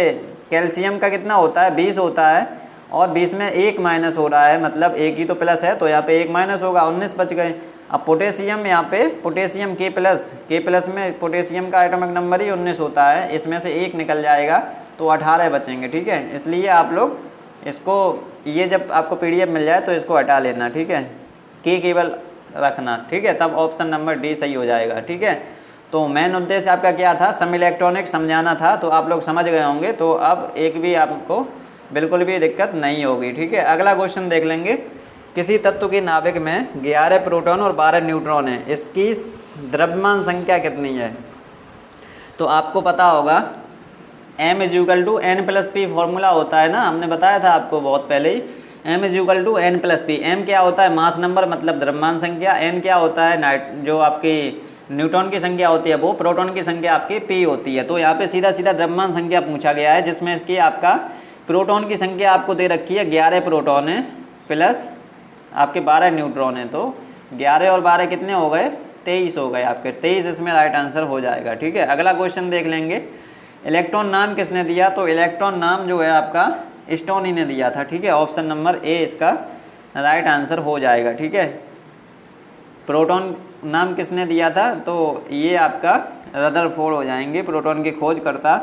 कैल्शियम का कितना होता है, 20 होता है, और 20 में 1 माइनस हो रहा है, मतलब एक ही तो प्लस है, तो यहाँ पे 1 माइनस होगा, 19 बच गए। अब पोटेशियम, यहाँ पे पोटेशियम K+ में पोटेशियम का एटॉमिक नंबर ही 19 होता है, इसमें से एक निकल जाएगा तो 18 बचेंगे, ठीक है। इसलिए आप लोग इसको, ये जब आपको PDF मिल जाए तो इसको हटा लेना, ठीक है, K केवल रखना, ठीक है, तब ऑप्शन नंबर डी सही हो जाएगा, ठीक है। तो मेन उद्देश्य आपका क्या था, सम इलेक्ट्रॉनिक समझाना था, तो आप लोग समझ गए होंगे, तो अब एक भी आपको बिल्कुल भी दिक्कत नहीं होगी, ठीक है। अगला क्वेश्चन देख लेंगे। किसी तत्व की नाभिक में 11 प्रोटॉन और 12 न्यूट्रॉन है, इसकी द्रव्यमान संख्या कितनी है? तो आपको पता होगा M=N+P फॉर्मूला होता है ना, हमने बताया था आपको बहुत पहले ही। M=N+P। M क्या होता है, मास नंबर मतलब द्रव्यमान संख्या। N क्या होता है, जो आपकी न्यूट्रॉन की संख्या होती है वो, प्रोटॉन की संख्या आपकी P होती है। तो यहाँ पे सीधा सीधा द्रव्यमान संख्या पूछा गया है, जिसमें कि आपका प्रोटॉन की संख्या आपको दे रखी है 11 प्रोटॉन है प्लस आपके 12 न्यूट्रॉन है। तो 11 और 12 कितने हो गए, 23 हो गए आपके। 23 इसमें राइट आंसर हो जाएगा, ठीक है। अगला क्वेश्चन देख लेंगे। इलेक्ट्रॉन नाम किसने दिया? तो इलेक्ट्रॉन नाम जो है आपका स्टोनी ने दिया था, ठीक है। ऑप्शन नंबर ए इसका राइट आंसर हो जाएगा, ठीक है। प्रोटॉन नाम किसने दिया था? तो ये आपका रदरफोर्ड हो जाएंगे, प्रोटॉन की खोजकर्ता,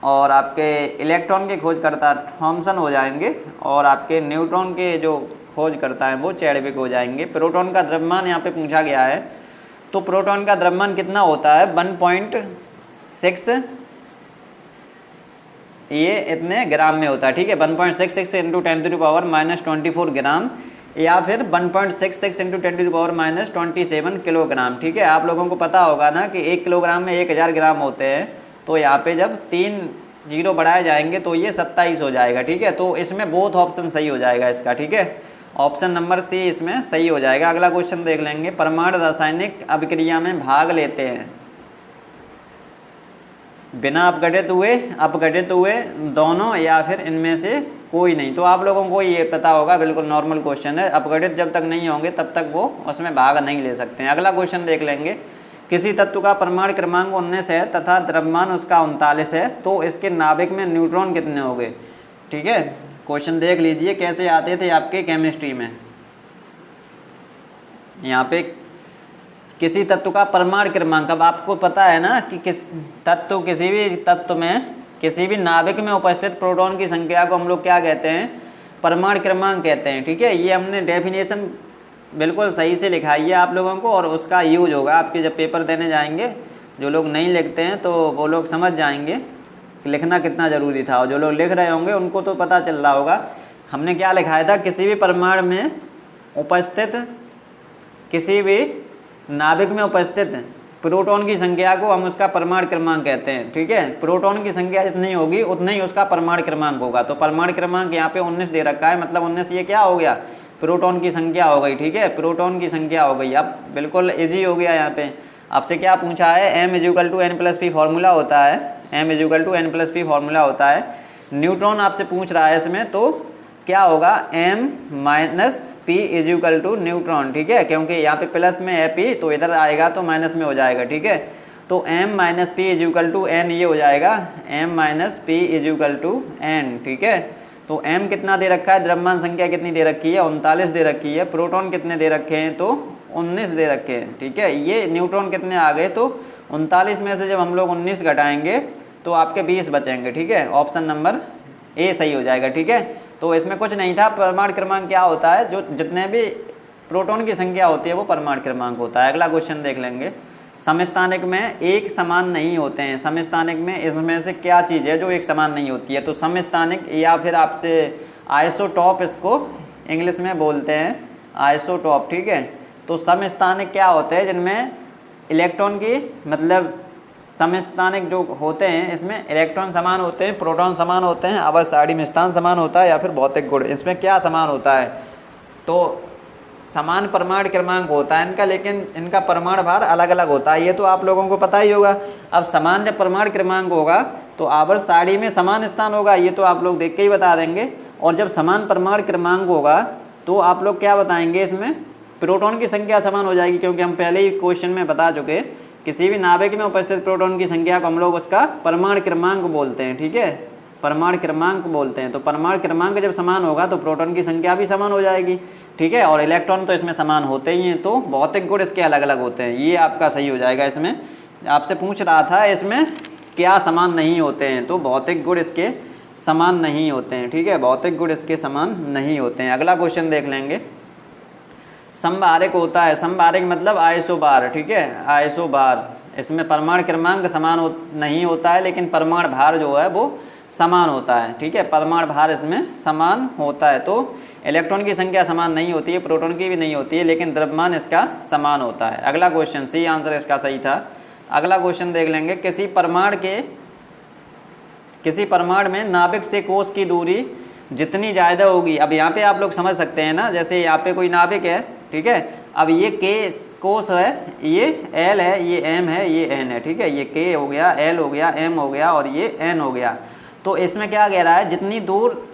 और आपके इलेक्ट्रॉन के खोजकर्ता थॉमसन हो जाएंगे, और आपके न्यूट्रॉन के जो खोजकर्ता हैं वो चैडविक हो जाएंगे। प्रोटॉन का द्रव्यमान यहाँ पे पूछा गया है, तो प्रोटॉन का द्रव्यमान कितना होता है? 1.6, ये इतने ग्राम में होता है, ठीक है। 1.66 इंटू 10⁻⁻24 ग्राम, या फिर 1.66 इंटू 10⁻⁻27 किलोग्राम, ठीक है। आप लोगों को पता होगा ना कि 1 किलोग्राम में 1000 ग्राम होते हैं, तो यहाँ पे जब 3 जीरो बढ़ाए जाएंगे तो ये 27 हो जाएगा, ठीक है। तो इसमें बोथ ऑप्शन सही हो जाएगा इसका, ठीक है। ऑप्शन नंबर सी इसमें सही हो जाएगा। अगला क्वेश्चन देख लेंगे। परमाणु रासायनिक अभिक्रिया में भाग लेते हैं बिना अपघटित हुए दोनों, या फिर इनमें से कोई नहीं। तो आप लोगों को ये पता होगा, बिल्कुल नॉर्मल क्वेश्चन है। अपघटित जब तक नहीं होंगे तब तक वो उसमें भाग नहीं ले सकते हैं। अगला क्वेश्चन देख लेंगे। किसी तत्व का परमाणु क्रमांक 19 है तथा द्रव्यमान उसका 39 है, तो इसके नाभिक में न्यूट्रॉन कितने होंगे? ठीक है, क्वेश्चन देख लीजिए कैसे आते थे आपके केमिस्ट्री में। यहाँ पे किसी तत्व का परमाणु क्रमांक, अब आपको पता है ना कि किसी भी तत्व में, किसी भी नाभिक में उपस्थित प्रोटॉन की संख्या को हम लोग क्या कहते हैं? परमाणु क्रमांक कहते हैं, ठीक है। ये हमने डेफिनेशन बिल्कुल सही से लिखाई है आप लोगों को, और उसका यूज होगा आपके जब पेपर देने जाएंगे। जो लोग नहीं लिखते हैं तो वो लोग समझ जाएंगे कि लिखना कितना ज़रूरी था, और जो लोग लिख रहे होंगे उनको तो पता चल रहा होगा हमने क्या लिखाया था। किसी भी परमाणु में उपस्थित, किसी भी नाभिक में उपस्थित प्रोटॉन की संख्या को हम उसका परमाणु क्रमांक कहते हैं, ठीक है। प्रोटॉन की संख्या जितनी होगी उतना ही उसका परमाणु क्रमांक होगा। तो परमाणु क्रमांक यहाँ पे 19 दे रखा है, मतलब 19 ये क्या हो गया? प्रोटॉन की संख्या हो गई, ठीक है, प्रोटॉन की संख्या हो गई। अब बिल्कुल इजी हो गया। यहाँ पे आपसे क्या पूछा है? M=N+P फॉर्मूला होता है, M=N+P फॉर्मूला होता है। न्यूट्रॉन आपसे पूछ रहा है इसमें, तो क्या होगा? M-P न्यूट्रॉन, ठीक है, क्योंकि यहाँ पे प्लस में है P, तो इधर आएगा तो माइनस में हो जाएगा, ठीक है। तो M-P N ये हो जाएगा, M-P N, ठीक है। तो M कितना दे रखा है? द्रव्यमान संख्या कितनी दे रखी है? 39 दे रखी है। प्रोटॉन कितने दे रखे हैं? तो 19 दे रखे हैं, ठीक है। ये न्यूट्रॉन कितने आ गए? तो 39 में से जब हम लोग 19 घटाएंगे तो आपके 20 बचेंगे, ठीक है। ऑप्शन नंबर ए सही हो जाएगा, ठीक है। तो इसमें कुछ नहीं था। परमाणु क्रमांक क्या होता है? जो जितने भी प्रोटॉन की संख्या होती है वो परमाणु क्रमांक होता है। अगला क्वेश्चन देख लेंगे। समस्थानिक में एक समान नहीं होते हैं। समस्थानिक में इसमें से क्या चीज़ है जो एक समान नहीं होती है? तो समस्थानिक, या फिर आपसे आइसोटॉप इसको इंग्लिश में बोलते हैं, आइसोटॉप, ठीक है। तो समस्थानिक क्या होते हैं? जिनमें इलेक्ट्रॉन की, मतलब समस्थानिक जो होते हैं इसमें इलेक्ट्रॉन समान होते हैं, प्रोटॉन समान होते हैं, आवर्त सारणी में स्थान समान होता है, या फिर भौतिक गुण। इसमें क्या समान होता है? तो समान परमाणु क्रमांक होता है इनका, लेकिन इनका परमाणु भार अलग अलग होता है। ये तो आप लोगों को पता ही होगा। अब समान जब परमाणु क्रमांक होगा तो आवर्त सारणी में समान स्थान होगा, ये तो आप लोग देख के ही बता देंगे। और जब समान परमाणु क्रमांक होगा तो आप लोग क्या बताएंगे? इसमें प्रोटॉन की संख्या समान हो जाएगी, क्योंकि हम पहले ही क्वेश्चन में बता चुके, किसी भी नाभिक में उपस्थित प्रोटॉन की संख्या को हम लोग उसका परमाणु क्रमांक बोलते हैं, ठीक है। परमाणु क्रमांक बोलते हैं। तो परमाणु क्रमांक जब समान होगा तो प्रोटॉन की संख्या भी समान हो जाएगी, ठीक है। और इलेक्ट्रॉन तो इसमें समान होते ही हैं, तो भौतिक गुण इसके अलग अलग होते हैं। ये आपका सही हो जाएगा। इसमें आपसे पूछ रहा था इसमें क्या समान नहीं होते हैं, तो भौतिक गुण इसके समान नहीं होते हैं, ठीक है। भौतिक गुण इसके समान नहीं होते हैं। अगला क्वेश्चन देख लेंगे। समभारिक होता है, समभारिक मतलब आइसोबार, ठीक है, आइसोबार। इसमें परमाणु क्रमांक समान नहीं होता है, लेकिन परमाणु भार जो है वो समान होता है, ठीक है। परमाणु भार इसमें समान होता है। तो इलेक्ट्रॉन की संख्या समान नहीं होती है, प्रोटॉन की भी नहीं होती है, लेकिन द्रव्यमान इसका समान होता है। अगला क्वेश्चन, सी आंसर इसका सही था। अगला क्वेश्चन देख लेंगे। किसी परमाणु में नाभिक से कोष की दूरी जितनी ज़्यादा होगी, अब यहाँ पे आप लोग समझ सकते हैं ना, जैसे यहाँ पे कोई नाभिक है, ठीक है। अब ये के कोष है, ये एल है, ये एम है, ये एन है, ठीक है। ये के हो गया, एल हो गया, एम हो गया और ये एन हो गया। तो इसमें क्या कह रहा है, जितनी दूर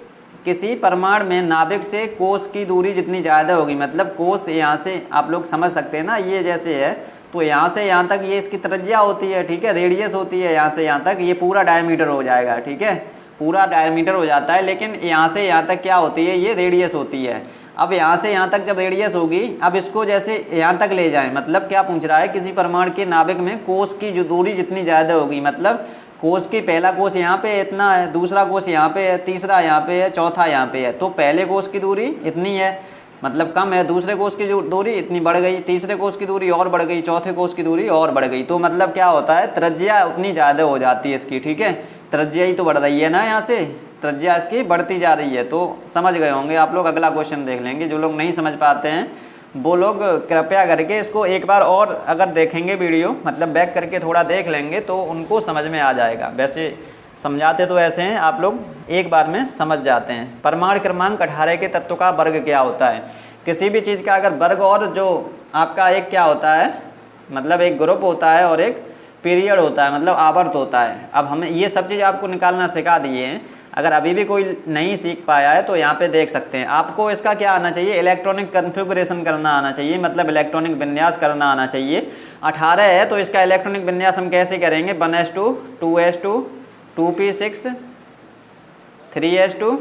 किसी परमाणु में नाभिक से कोष की दूरी जितनी ज़्यादा होगी, मतलब कोष यहाँ से आप लोग समझ सकते हैं ना, ये जैसे है तो यहाँ से यहाँ तक ये इसकी त्रिज्या होती है, ठीक है, रेडियस होती है। यहाँ से यहाँ तक ये पूरा डायमीटर हो जाएगा, ठीक है, पूरा डायमीटर हो जाता है। लेकिन यहाँ से यहाँ तक क्या होती है, ये रेडियस होती है। अब यहाँ से यहाँ तक जब रेडियस होगी, अब इसको जैसे यहाँ तक ले जाएं, मतलब क्या पूछ रहा है, किसी परमाणु के नाभिक में कोष की जो दूरी जितनी ज़्यादा होगी, मतलब कोष की पहला कोष यहाँ पे इतना है, दूसरा कोष यहाँ पे है, तीसरा यहाँ पे है, चौथा यहाँ पे है। तो पहले कोष की दूरी इतनी है, मतलब कम है, दूसरे कोष की जो दूरी इतनी बढ़ गई, तीसरे कोष की दूरी और बढ़ गई, चौथे कोष की दूरी और बढ़ गई। तो मतलब क्या होता है, त्रिज्या उतनी ज़्यादा हो जाती है इसकी, ठीक है। त्रिज्या ही तो बढ़ रही है ना, यहाँ से त्रिज्या इसकी बढ़ती जा रही है। तो समझ गए होंगे आप लोग। अगला क्वेश्चन देख लेंगे। जो लोग नहीं समझ पाते हैं वो लोग कृपया करके इसको एक बार और अगर देखेंगे वीडियो, मतलब बैक करके थोड़ा देख लेंगे तो उनको समझ में आ जाएगा। वैसे समझाते तो ऐसे हैं, आप लोग एक बार में समझ जाते हैं। परमाणु क्रमांक 18 के तत्व का वर्ग क्या होता है। किसी भी चीज़ का अगर वर्ग, और जो आपका एक क्या होता है, मतलब एक ग्रुप होता है और एक पीरियड होता है, मतलब आवर्त होता है। अब हमें ये सब चीज़ आपको निकालना सिखा दिए हैं। अगर अभी भी कोई नहीं सीख पाया है तो यहाँ पे देख सकते हैं। आपको इसका क्या आना चाहिए, इलेक्ट्रॉनिक कन्फिगरेशन करना आना चाहिए, मतलब इलेक्ट्रॉनिक विन्यास करना आना चाहिए। 18 है तो इसका इलेक्ट्रॉनिक विन्यास हम कैसे करेंगे, 1s2 2s2 2p6 3s2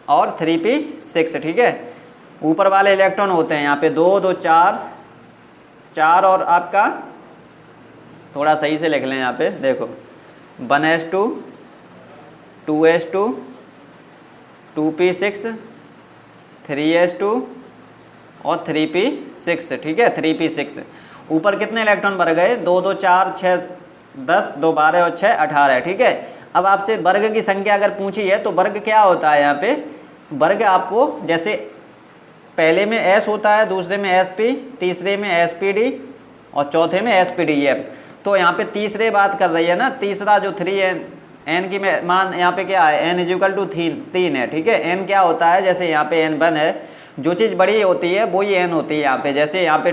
और 3p6, ठीक है। ऊपर वाले इलेक्ट्रॉन होते हैं यहाँ पे 2 2 4 और आपका थोड़ा सही से लिख लें यहाँ पे, देखो 1s2 2s2 2p6 3s2 और 3p6, ठीक है, 3p6। ऊपर कितने इलेक्ट्रॉन भर गए, 2 2 4 6 10 2 12 और 6 18, ठीक है। अब आपसे वर्ग की संख्या अगर पूछी है तो वर्ग क्या होता है, यहाँ पे वर्ग आपको जैसे पहले में s होता है, दूसरे में sp, तीसरे में spd और चौथे में spdf। तो यहाँ पे तीसरे बात कर रही है ना, तीसरा जो 3n n की मान यहाँ पे क्या है, n = 3 है, ठीक है। n क्या होता है, जैसे यहाँ पे n1 है, जो चीज़ बड़ी होती है वही n होती है यहाँ पे। जैसे यहाँ पे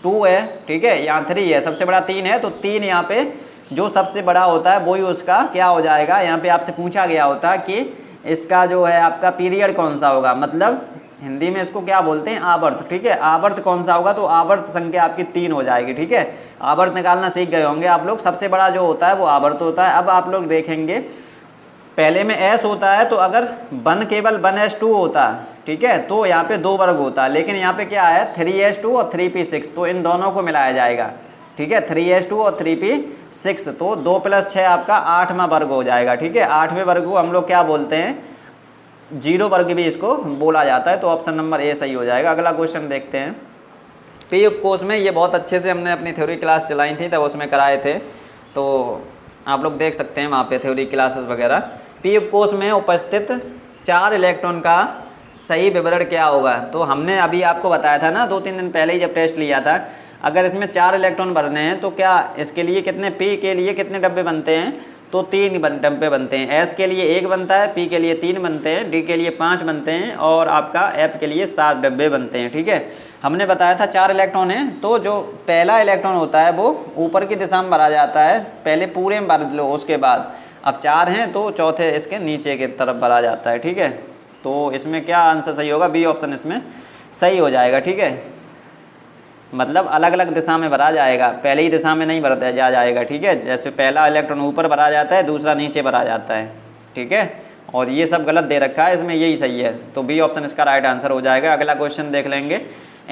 2 है, ठीक है, यहाँ 3 है, सबसे बड़ा 3 है, तो 3 यहाँ पे जो सबसे बड़ा होता है वही उसका क्या हो जाएगा। यहाँ पे आपसे पूछा गया होता है कि इसका जो है आपका पीरियड कौन सा होगा, मतलब हिंदी में इसको क्या बोलते हैं, आवर्त, ठीक है। आवर्त कौन सा होगा, तो आवर्त संख्या आपकी 3 हो जाएगी, ठीक है। आवर्त निकालना सीख गए होंगे आप लोग। सबसे बड़ा जो होता है वो आवर्त होता है। अब आप लोग देखेंगे पहले में s होता है, तो अगर 1 केवल 1s2 होता, ठीक है, तो यहाँ पे 2 वर्ग होता। लेकिन यहाँ पे क्या है, 3s2 और 3p6, तो इन दोनों को मिलाया जाएगा, ठीक है, 3s2 और 3p6, तो 2 + 6 आपका 8वां वर्ग हो जाएगा, ठीक है। 8वें वर्ग को हम लोग क्या बोलते हैं, 0 वर्ग भी इसको बोला जाता है। तो ऑप्शन नंबर ए सही हो जाएगा। अगला क्वेश्चन देखते हैं। पी उपकोष में, ये बहुत अच्छे से हमने अपनी थ्योरी क्लास चलाई थी तब उसमें कराए थे, तो आप लोग देख सकते हैं वहाँ पे थ्योरी क्लासेस वगैरह। पी उपकोष में उपस्थित 4 इलेक्ट्रॉन का सही विवरण क्या होगा। तो हमने अभी आपको बताया था ना 2-3 दिन पहले ही जब टेस्ट लिया था, अगर इसमें 4 इलेक्ट्रॉन भरने हैं तो क्या इसके लिए कितने, पी के लिए कितने डब्बे बनते हैं, तो 3 डब्बे बनते हैं। एस के लिए 1 बनता है, पी के लिए 3 बनते हैं, डी के लिए 5 बनते हैं और आपका एफ के लिए 7 डब्बे बनते हैं, ठीक है। हमने बताया था 4 इलेक्ट्रॉन हैं, तो जो पहला इलेक्ट्रॉन होता है वो ऊपर की दिशा में भरा जाता है, पहले पूरे में भर लो, उसके बाद अब 4 हैं तो चौथे इसके नीचे की तरफ भरा जाता है, ठीक है। तो इसमें क्या आंसर सही होगा, बी ऑप्शन इसमें सही हो जाएगा, ठीक है। मतलब अलग अलग दिशा में भरा जाएगा, पहले ही दिशा में नहीं भरता जाएगा, ठीक है। जैसे पहला इलेक्ट्रॉन ऊपर भरा जाता है, दूसरा नीचे भरा जाता है, ठीक है। और ये सब गलत दे रखा है, इसमें यही सही है, तो बी ऑप्शन इसका राइट आंसर हो जाएगा। अगला क्वेश्चन देख लेंगे।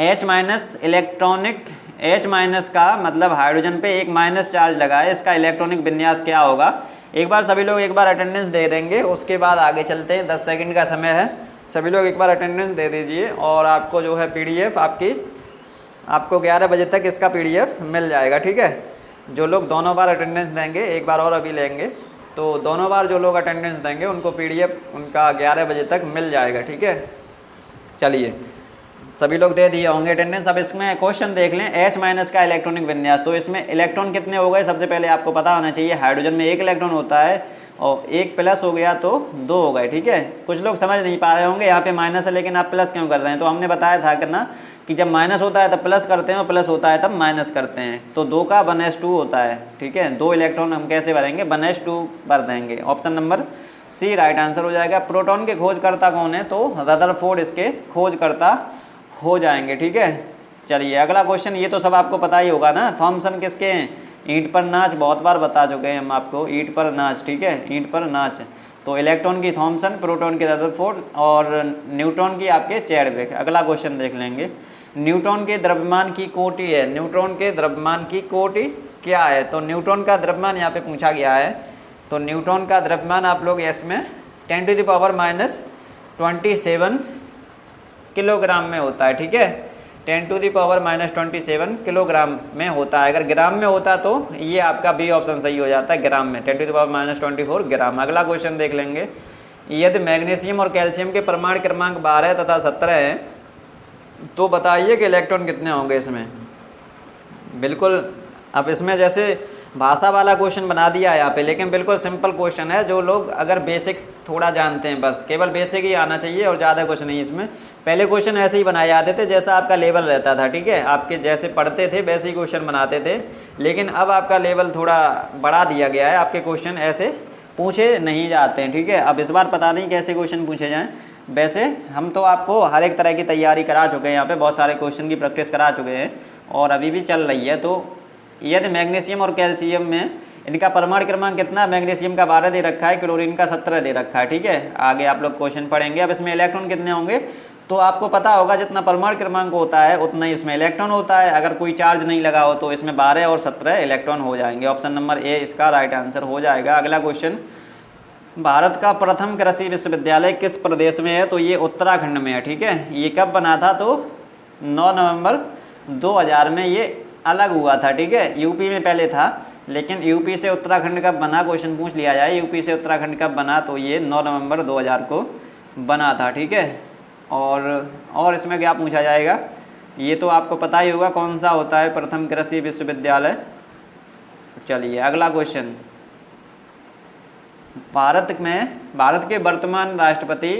H minus electronic, H minus का मतलब हाइड्रोजन पे एक माइनस चार्ज लगा है, इसका इलेक्ट्रॉनिक विन्यास क्या होगा। एक बार सभी लोग एक बार अटेंडेंस दे देंगे, उसके बाद आगे चलते हैं। 10 सेकंड का समय है, सभी लोग एक बार अटेंडेंस दे दीजिए और आपको जो है PDF आपको 11 बजे तक इसका PDF मिल जाएगा, ठीक है। जो लोग दोनों बार अटेंडेंस देंगे, एक बार और अभी लेंगे, तो दोनों बार जो लोग अटेंडेंस देंगे उनको PDF उनका 11 बजे तक मिल जाएगा, ठीक है। चलिए, सभी लोग दे दिए होंगे अटेंडेंस। अब इसमें क्वेश्चन देख लें, H माइनस का इलेक्ट्रॉनिक विन्यास। तो इसमें इलेक्ट्रॉन कितने हो गए, सबसे पहले आपको पता होना चाहिए। हाइड्रोजन में एक इलेक्ट्रॉन होता है और एक प्लस हो गया तो 2 हो गए, ठीक है। कुछ लोग समझ नहीं पा रहे होंगे, यहाँ पे माइनस है लेकिन आप प्लस क्यों कर रहे हैं। तो हमने बताया था करना कि जब माइनस होता है तब प्लस करते हैं और प्लस होता है तब माइनस करते हैं। तो 2 का 1s2 होता है, ठीक है। 2 इलेक्ट्रॉन हम कैसे भरेंगे, 1s2 भर देंगे। Option number C right answer हो जाएगा। प्रोटॉन के खोजकर्ता कौन है, तो रदरफोर्ड इसके खोजकर्ता हो जाएंगे, ठीक है। चलिए अगला क्वेश्चन, ये तो सब आपको पता ही होगा ना। थॉमसन किसके हैं, ईंट पर नाच, बहुत बार बता चुके हैं हम आपको, ईंट पर नाच, ठीक है, ईंट पर नाच। तो इलेक्ट्रॉन की थॉमसन, प्रोटॉन की रदरफोर्ड और न्यूट्रॉन की आपके चैडविक। अगला क्वेश्चन देख लेंगे। न्यूट्रॉन के द्रव्यमान की कोटि है, न्यूट्रॉन के द्रव्यमान की कोटि क्या है। तो न्यूट्रॉन का द्रव्यमान यहाँ पे पूछा गया है। तो न्यूट्रॉन का द्रव्यमान आप लोग इसमें 10⁻⁻27 किलोग्राम में होता है, ठीक है। 10⁻⁻27 किलोग्राम में होता है। अगर ग्राम में होता तो ये आपका बी ऑप्शन सही हो जाता है, ग्राम में 10⁻⁻24 ग्राम। अगला क्वेश्चन देख लेंगे। यदि मैग्नीशियम और कैल्शियम के परमाणु क्रमांक 12 तथा 17 हैं तो बताइए कि इलेक्ट्रॉन कितने होंगे इसमें। बिल्कुल, अब इसमें जैसे भाषा वाला क्वेश्चन बना दिया है यहाँ पे, लेकिन बिल्कुल सिंपल क्वेश्चन है। जो लोग अगर बेसिक्स थोड़ा जानते हैं, बस केवल बेसिक ही आना चाहिए और ज़्यादा कुछ नहीं। इसमें पहले क्वेश्चन ऐसे ही बनाए जाते थे जैसा आपका लेवल रहता था, ठीक है। आपके जैसे पढ़ते थे वैसे ही क्वेश्चन बनाते थे, लेकिन अब आपका लेवल थोड़ा बढ़ा दिया गया है। आपके क्वेश्चन ऐसे पूछे नहीं जाते हैं, ठीक है। अब इस बार पता नहीं कैसे क्वेश्चन पूछे जाएँ। वैसे हम तो आपको हर एक तरह की तैयारी करा चुके हैं, यहाँ पे बहुत सारे क्वेश्चन की प्रैक्टिस करा चुके हैं और अभी भी चल रही है। तो यदि मैग्नीशियम और कैल्शियम में इनका परमाणु क्रमांक कितना, मैग्नीशियम का 12 दे रखा है, क्लोरीन का 17 दे रखा है, ठीक है। आगे आप लोग क्वेश्चन पढ़ेंगे। अब इसमें इलेक्ट्रॉन कितने होंगे तो आपको पता होगा, जितना परमाणु क्रमांक होता है उतना ही इसमें इलेक्ट्रॉन होता है। अगर कोई चार्ज नहीं लगा हो तो इसमें 12 और 17 इलेक्ट्रॉन हो जाएंगे। ऑप्शन नंबर ए इसका राइट आंसर हो जाएगा। अगला क्वेश्चन, भारत का प्रथम कृषि विश्वविद्यालय किस प्रदेश में है। तो ये उत्तराखंड में है, ठीक है। ये कब बना था, तो 9 नवंबर 2000 में ये अलग हुआ था, ठीक है। यूपी में पहले था, लेकिन यूपी से उत्तराखंड कब बना, क्वेश्चन पूछ लिया जाए यूपी से उत्तराखंड कब बना, तो ये 9 नवंबर 2000 को बना था, ठीक है। और इसमें क्या पूछा जाएगा, ये तो आपको पता ही होगा कौन सा होता है प्रथम कृषि विश्वविद्यालय। चलिए अगला क्वेश्चन, भारत के वर्तमान राष्ट्रपति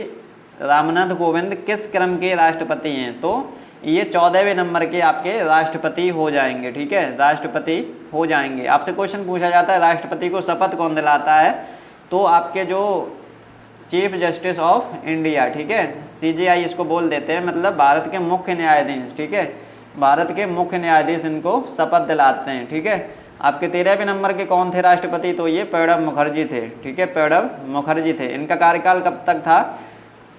रामनाथ कोविंद किस क्रम के राष्ट्रपति हैं। तो ये 14वें नंबर के आपके राष्ट्रपति हो जाएंगे, ठीक है, राष्ट्रपति हो जाएंगे। आपसे क्वेश्चन पूछा जाता है राष्ट्रपति को शपथ कौन दिलाता है, तो आपके जो चीफ जस्टिस ऑफ इंडिया, ठीक है, CJI इसको बोल देते हैं, मतलब भारत के मुख्य न्यायाधीश, ठीक है। भारत के मुख्य न्यायाधीश इनको शपथ दिलाते हैं, ठीक है। आपके 13वें नंबर के कौन थे राष्ट्रपति, तो ये प्रणब मुखर्जी थे, ठीक है, प्रणब मुखर्जी थे। इनका कार्यकाल कब तक था,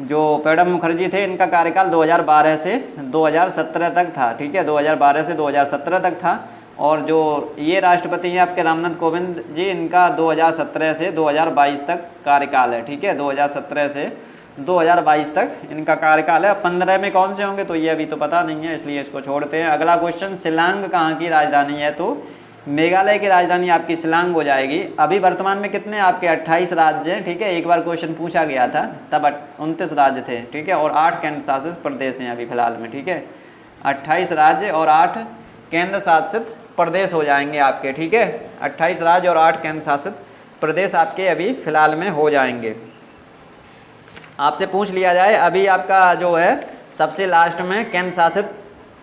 जो प्रणब मुखर्जी थे इनका कार्यकाल 2012 से 2017 तक था, ठीक है, 2012 से 2017 तक था। और जो ये राष्ट्रपति हैं आपके रामनाथ कोविंद जी, इनका 2017 से 2022 तक कार्यकाल है, ठीक है, 2017 से 2022 तक इनका कार्यकाल है। 15 में कौन से होंगे तो ये अभी तो पता नहीं है, इसलिए इसको छोड़ते हैं। अगला क्वेश्चन, शिलांग कहाँ की राजधानी है, तो मेघालय की राजधानी आपकी शिलांग हो जाएगी। अभी वर्तमान में कितने आपके 28 राज्य हैं, ठीक है। एक बार क्वेश्चन पूछा गया था तब 29 राज्य थे, ठीक है, और 8 केंद्र शासित प्रदेश हैं अभी फिलहाल में, ठीक है। 28 राज्य और 8 केंद्र शासित प्रदेश हो जाएंगे आपके, ठीक है। 28 राज्य और 8 केंद्र शासित प्रदेश आपके अभी फिलहाल में हो जाएंगे। आपसे पूछ लिया जाए अभी आपका जो है सबसे लास्ट में केंद्र शासित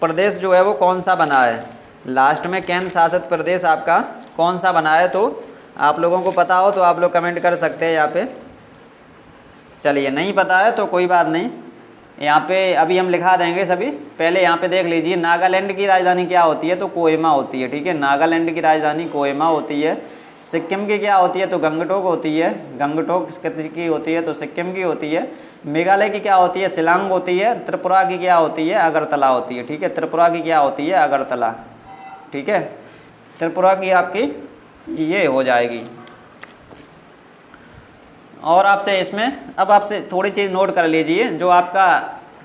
प्रदेश जो है वो कौन सा बना है, लास्ट में केंद्र शासित प्रदेश आपका कौन सा बना है, तो आप लोगों को पता हो तो आप लोग कमेंट कर सकते हैं यहाँ पे। चलिए नहीं पता है तो कोई बात नहीं, यहाँ पे अभी हम लिखा देंगे सभी। पहले यहाँ पे देख लीजिए, नागालैंड की राजधानी क्या होती है, तो कोहिमा होती है, ठीक है। नागालैंड की राजधानी कोहिमा होती है। सिक्किम की क्या होती है, तो गंगटोक होती है। गंगटोक की होती है, तो सिक्किम की होती है। मेघालय की क्या होती है, शिलांग होती है। त्रिपुरा की क्या होती है, अगरतला होती है, ठीक है। त्रिपुरा की क्या होती है, अगरतला, ठीक है। त्रिपुरा की आपकी ये हो जाएगी। और आपसे इसमें अब आपसे थोड़ी चीज़ नोट कर लीजिए, जो आपका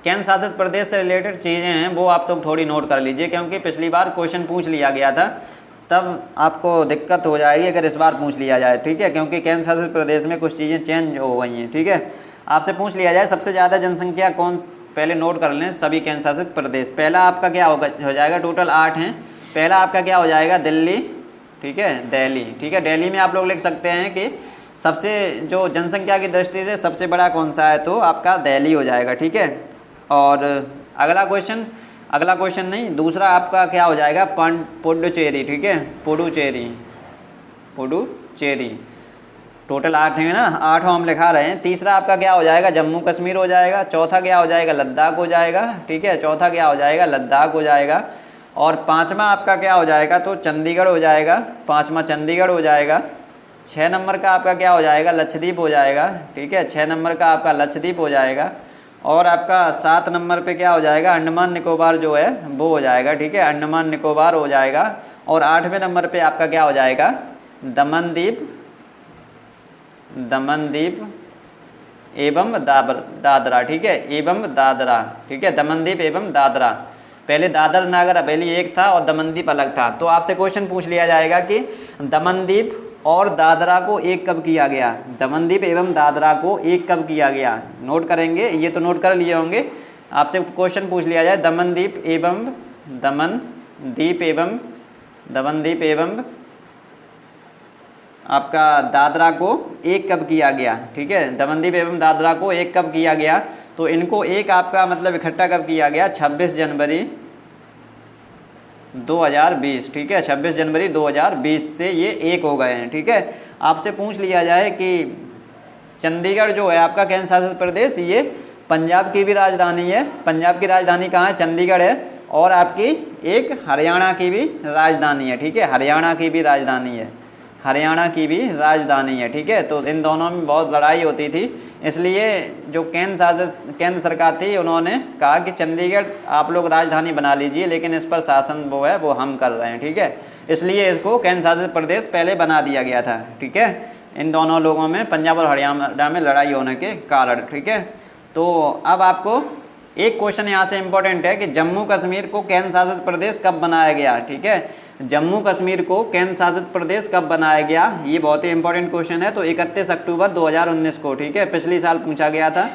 केंद्र शासित प्रदेश से रिलेटेड चीज़ें हैं वो आप तो थोड़ी नोट कर लीजिए, क्योंकि पिछली बार क्वेश्चन पूछ लिया गया था, तब आपको दिक्कत हो जाएगी अगर इस बार पूछ लिया जाए, ठीक है। क्योंकि केंद्र शासित प्रदेश में कुछ चीज़ें चेंज हो गई हैं, ठीक है। आपसे पूछ लिया जाए सबसे ज़्यादा जनसंख्या कौन, पहले नोट कर लें सभी केंद्र शासित प्रदेश। पहला आपका क्या हो जाएगा, टोटल 8 हैं। पहला आपका क्या हो जाएगा, दिल्ली, ठीक है, दिल्ली, ठीक है। दिल्ली में आप लोग लिख सकते हैं कि सबसे जो जनसंख्या की दृष्टि से सबसे बड़ा कौन सा है, तो आपका दिल्ली हो जाएगा, ठीक है। और अगला क्वेश्चन नहीं, दूसरा आपका क्या हो जाएगा, पुडुचेरी, ठीक है, पुडुचेरी। टोटल 8 है ना, 8 हम लिखा रहे हैं। तीसरा आपका क्या हो जाएगा, जम्मू कश्मीर हो जाएगा। चौथा क्या हो जाएगा, लद्दाख हो जाएगा, ठीक है। चौथा क्या हो जाएगा, लद्दाख हो जाएगा। और पाँचवा आपका क्या हो जाएगा, तो चंडीगढ़ हो जाएगा, पाँचवा चंडीगढ़ हो जाएगा। 6 नंबर का आपका क्या हो जाएगा, लक्षद्वीप हो जाएगा, ठीक है। 6 नंबर का आपका लक्षद्वीप हो जाएगा। और आपका 7 नंबर पे क्या हो जाएगा, अंडमान निकोबार जो है वो हो जाएगा, ठीक है, अंडमान निकोबार हो जाएगा। और 8वें नंबर पे आपका क्या हो जाएगा, दमनदीप एवं दादरा, ठीक है, एवं दादरा, ठीक है, दमनदीप एवं दादरा। पहले दादर नागर हवेली एक था और दमनदीप अलग था। तो आपसे क्वेश्चन पूछ लिया जाएगा कि दमनदीप और दादरा को एक कब किया गया, दमनदीप एवं दादरा को एक कब किया गया। नोट करेंगे, ये तो नोट कर लिए होंगे। आपसे क्वेश्चन पूछ लिया जाए दमनदीप एवं आपका दादरा को एक कब किया गया, ठीक है। दमनदीप एवं दादरा को एक कब किया गया, तो इनको एक आपका मतलब इकट्ठा कब किया गया, 26 जनवरी 2020, ठीक है। 26 जनवरी 2020 से ये एक हो गए हैं, ठीक है। आपसे पूछ लिया जाए कि चंडीगढ़ जो है आपका केंद्र शासित प्रदेश, ये पंजाब की भी राजधानी है। पंजाब की राजधानी कहाँ है, चंडीगढ़ है। और आपकी एक हरियाणा की भी राजधानी है, ठीक है, हरियाणा की भी राजधानी है, ठीक है। तो इन दोनों में बहुत लड़ाई होती थी, इसलिए जो केंद्र सरकार थी उन्होंने कहा कि चंडीगढ़ आप लोग राजधानी बना लीजिए, लेकिन इस पर शासन वो हम कर रहे हैं, ठीक है। इसलिए इसको केंद्र शासित प्रदेश पहले बना दिया गया था, ठीक है। इन दोनों लोगों में, पंजाब और हरियाणा में लड़ाई होने के कारण, ठीक है। तो अब आपको एक क्वेश्चन यहाँ से इम्पोर्टेंट है कि जम्मू कश्मीर को केंद्र शासित प्रदेश कब बनाया गया, ठीक है। जम्मू कश्मीर को केंद्र शासित प्रदेश कब बनाया गया, ये बहुत ही इंपॉर्टेंट क्वेश्चन है। तो 31 अक्टूबर 2019 को, ठीक है, पिछले साल पूछा गया था।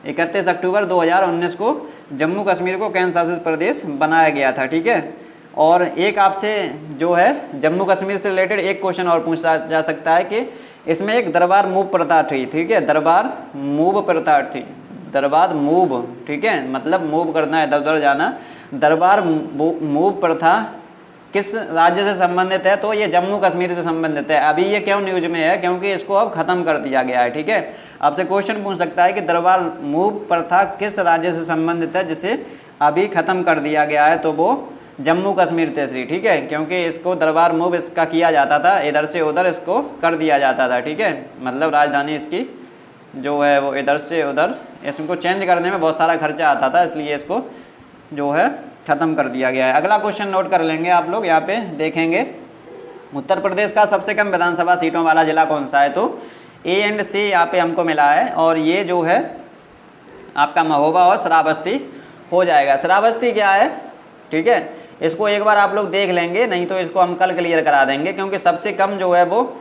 31 अक्टूबर 2019 को जम्मू कश्मीर को केंद्र शासित प्रदेश बनाया गया था, ठीक है। और एक आपसे जो है जम्मू कश्मीर से रिलेटेड एक क्वेश्चन और पूछा जा सकता है कि इसमें एक दरबार मूव प्रथा थी, ठीक है, दरबार मूव प्रथा थी, दरबार मूव, ठीक है, मतलब मूव करना है, इधर उधर जाना। दरबार मूव प्रथा किस राज्य से संबंधित है, तो ये जम्मू कश्मीर से संबंधित है। अभी ये क्यों न्यूज में है, क्योंकि इसको अब खत्म कर दिया गया है, ठीक है। आपसे क्वेश्चन पूछ सकता है कि दरबार मूव प्रथा किस राज्य से संबंधित है जिसे अभी खत्म कर दिया गया है, तो वो जम्मू कश्मीर से थी, ठीक है। क्योंकि इसको दरबार मूव इसका किया जाता था, इधर से उधर इसको कर दिया जाता था, ठीक है। मतलब राजधानी इसकी जो है वो इधर से उधर, इसको चेंज करने में बहुत सारा खर्चा आता था, इसलिए इसको जो है ख़त्म कर दिया गया है। अगला क्वेश्चन नोट कर लेंगे आप लोग, यहाँ पे देखेंगे उत्तर प्रदेश का सबसे कम विधानसभा सीटों वाला जिला कौन सा है, तो ए एंड सी यहाँ पे हमको मिला है। और ये जो है आपका महोबा और श्रावस्ती हो जाएगा। श्रावस्ती क्या है, ठीक है, इसको एक बार आप लोग देख लेंगे, नहीं तो इसको हम कल क्लियर करा देंगे, क्योंकि सबसे कम जो है वो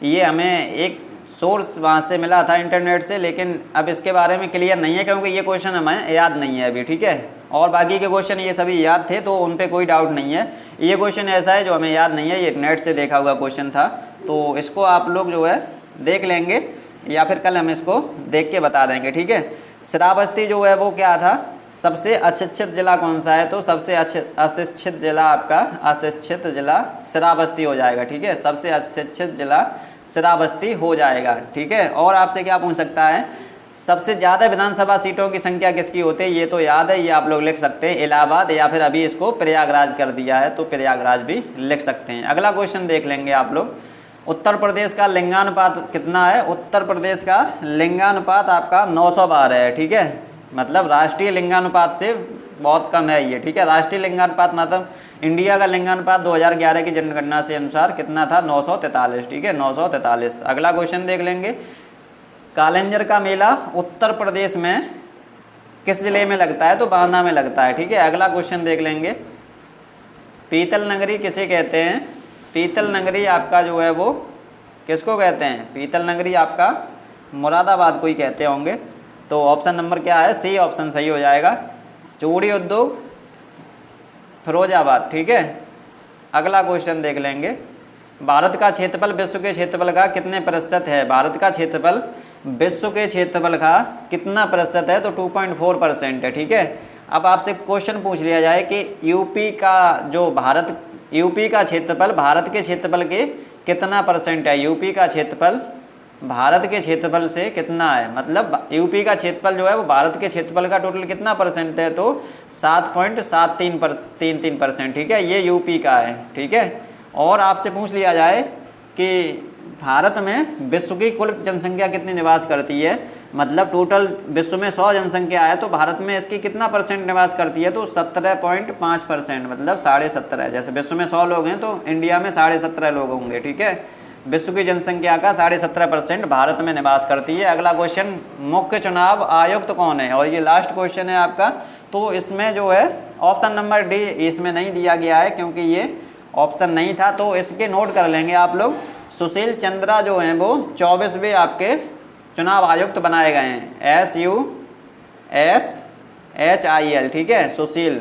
ये हमें एक सोर्स वहाँ से मिला था इंटरनेट से, लेकिन अब इसके बारे में क्लियर नहीं है, क्योंकि ये क्वेश्चन हमें याद नहीं है अभी, ठीक है। और बाकी के क्वेश्चन ये सभी याद थे, तो उन पे कोई डाउट नहीं है। ये क्वेश्चन ऐसा है जो हमें याद नहीं है, ये नेट से देखा हुआ क्वेश्चन था, तो इसको आप लोग जो है देख लेंगे, या फिर कल हम इसको देख के बता देंगे, ठीक है। श्रावस्ती जो है वो क्या था, सबसे अशिक्षित जिला कौन सा है, तो सबसे अशिक्षित जिला आपका अशिक्षित जिला श्रावस्ती हो जाएगा, ठीक है। सबसे अशिक्षित जिला श्रावस्ती हो जाएगा, ठीक है। और आपसे क्या पूछ सकता है, सबसे ज़्यादा विधानसभा सीटों की संख्या किसकी होती है, ये तो याद है, ये आप लोग लिख सकते हैं इलाहाबाद, या फिर अभी इसको प्रयागराज कर दिया है तो प्रयागराज भी लिख सकते हैं। अगला क्वेश्चन देख लेंगे आप लोग, उत्तर प्रदेश का लिंगानुपात कितना है। उत्तर प्रदेश का लिंगानुपात आपका 912 है, ठीक है, मतलब राष्ट्रीय लिंगानुपात से बहुत कम है ये, ठीक है। राष्ट्रीय लिंगानुपात मतलब इंडिया का लिंगानुपात 2011 की जनगणना से अनुसार कितना था, 943, ठीक है, 943। अगला क्वेश्चन देख लेंगे, कालिंजर का मेला उत्तर प्रदेश में किस जिले में लगता है, तो बांदा में लगता है, ठीक है। अगला क्वेश्चन देख लेंगे, पीतल नगरी किसे कहते हैं। पीतल नगरी आपका जो है वो किसको कहते हैं, पीतल नगरी आपका मुरादाबाद को ही कहते होंगे। तो ऑप्शन नंबर क्या है, सी ऑप्शन सही हो जाएगा, चूड़ी उद्योग फिरोजाबाद, ठीक है। अगला क्वेश्चन देख लेंगे, भारत का क्षेत्रफल विश्व के क्षेत्रफल का कितने प्रतिशत है। भारत का क्षेत्रफल विश्व के क्षेत्रफल का कितना प्रतिशत है, तो 2.4% है, ठीक है। अब आपसे क्वेश्चन पूछ लिया जाए कि यूपी का जो यूपी का क्षेत्रफल भारत के क्षेत्रफल के कितना परसेंट है। यूपी का क्षेत्रफल भारत के क्षेत्रफल से कितना है, मतलब यूपी का क्षेत्रफल जो है वो भारत के क्षेत्रफल का टोटल कितना परसेंट है, तो 7.33%, ठीक है, ये यूपी का है, ठीक है। और आपसे पूछ लिया जाए कि भारत में विश्व की कुल जनसंख्या कितनी निवास करती है, मतलब टोटल विश्व में 100 जनसंख्या है तो भारत में इसकी कितना परसेंट निवास करती है, तो 17.5%, मतलब 17.5। जैसे विश्व में 100 लोग हैं तो इंडिया में 17.5 लोग होंगे, ठीक है। विश्व की जनसंख्या का 17.5% भारत में निवास करती है। अगला क्वेश्चन, मुख्य चुनाव आयुक्त कौन है, और ये लास्ट क्वेश्चन है आपका। तो इसमें जो है ऑप्शन नंबर डी इसमें नहीं दिया गया है क्योंकि ये ऑप्शन नहीं था, तो इसके नोट कर लेंगे आप लोग। सुशील चंद्रा जो हैं वो 24वें आपके चुनाव आयुक्त बनाए गए हैं, SUSHIL, ठीक है, सुशील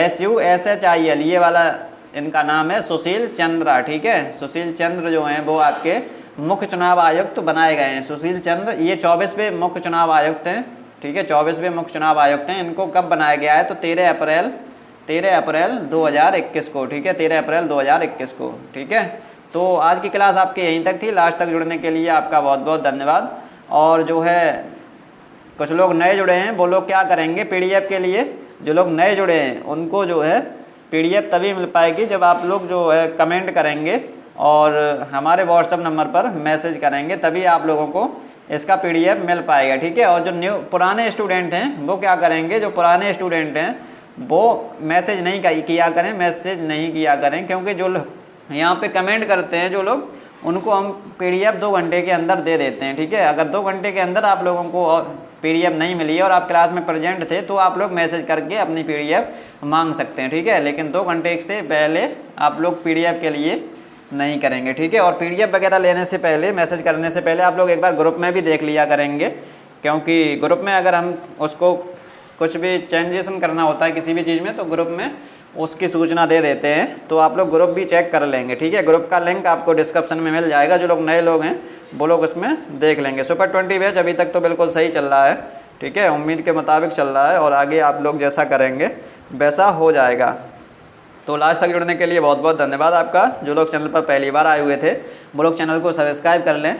SUSHIL, ये वाला इनका नाम है, सुशील चंद्रा, ठीक है। सुशील चंद्र जो हैं वो आपके मुख्य चुनाव आयुक्त बनाए गए हैं, सुशील चंद्र, ये 24वें मुख्य चुनाव आयुक्त हैं, ठीक है, 24वें मुख्य चुनाव आयुक्त हैं। इनको कब बनाया गया है, तो 13 अप्रैल 2021 को, ठीक है, 13 अप्रैल 2021 को, ठीक है। तो आज की क्लास आपके यहीं तक थी। लास्ट तक जुड़ने के लिए आपका बहुत बहुत धन्यवाद। और जो है कुछ लोग नए जुड़े हैं वो लोग क्या करेंगे, PDF के लिए जो लोग नए जुड़े हैं उनको जो है PDF तभी मिल पाएगी जब आप लोग जो है कमेंट करेंगे और हमारे WhatsApp नंबर पर मैसेज करेंगे, तभी आप लोगों को इसका PDF मिल पाएगा, ठीक है। और जो पुराने स्टूडेंट हैं वो क्या करेंगे, जो पुराने स्टूडेंट हैं वो मैसेज नहीं किया करें, क्योंकि जो यहाँ पे कमेंट करते हैं जो लोग, उनको हम PDF 2 घंटे के अंदर दे देते हैं, ठीक है। अगर 2 घंटे के अंदर आप लोगों को PDF नहीं मिली है और आप क्लास में प्रेजेंट थे तो आप लोग मैसेज करके अपनी PDF मांग सकते हैं, ठीक है। लेकिन 2 घंटे से पहले आप लोग PDF के लिए नहीं करेंगे, ठीक है। और PDF वगैरह लेने से पहले, मैसेज करने से पहले आप लोग एक बार ग्रुप में भी देख लिया करेंगे, क्योंकि ग्रुप में अगर हम उसको कुछ भी चेंजेसन करना होता है किसी भी चीज़ में तो ग्रुप में उसकी सूचना दे देते हैं, तो आप लोग ग्रुप भी चेक कर लेंगे, ठीक है। ग्रुप का लिंक आपको डिस्क्रिप्शन में मिल जाएगा, जो लोग नए लोग हैं वो लोग उसमें देख लेंगे। सुपर 20 बैच अभी तक तो बिल्कुल सही चल रहा है, ठीक है, उम्मीद के मुताबिक चल रहा है और आगे आप लोग जैसा करेंगे वैसा हो जाएगा। तो लास्ट तक जुड़ने के लिए बहुत बहुत धन्यवाद आपका। जो लोग चैनल पर पहली बार आए हुए थे वो लोग चैनल को सब्सक्राइब कर लें,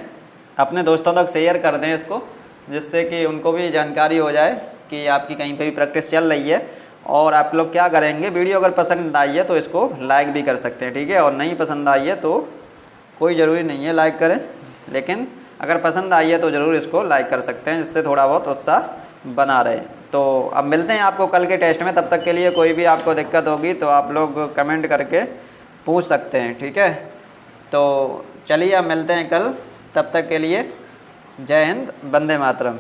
अपने दोस्तों तक शेयर कर दें इसको, जिससे कि उनको भी जानकारी हो जाए कि आपकी कहीं पे भी प्रैक्टिस चल रही है। और आप लोग क्या करेंगे, वीडियो अगर पसंद आई है तो इसको लाइक भी कर सकते हैं, ठीक है। और नहीं पसंद आई है तो कोई ज़रूरी नहीं है लाइक करें, लेकिन अगर पसंद आई है तो ज़रूर इसको लाइक कर सकते हैं, जिससे थोड़ा बहुत उत्साह बना रहे। तो अब मिलते हैं आपको कल के टेस्ट में, तब तक के लिए कोई भी आपको दिक्कत होगी तो आप लोग कमेंट करके पूछ सकते हैं, ठीक है। तो चलिए अब मिलते हैं कल, तब तक के लिए जय हिंद, वंदे मातरम।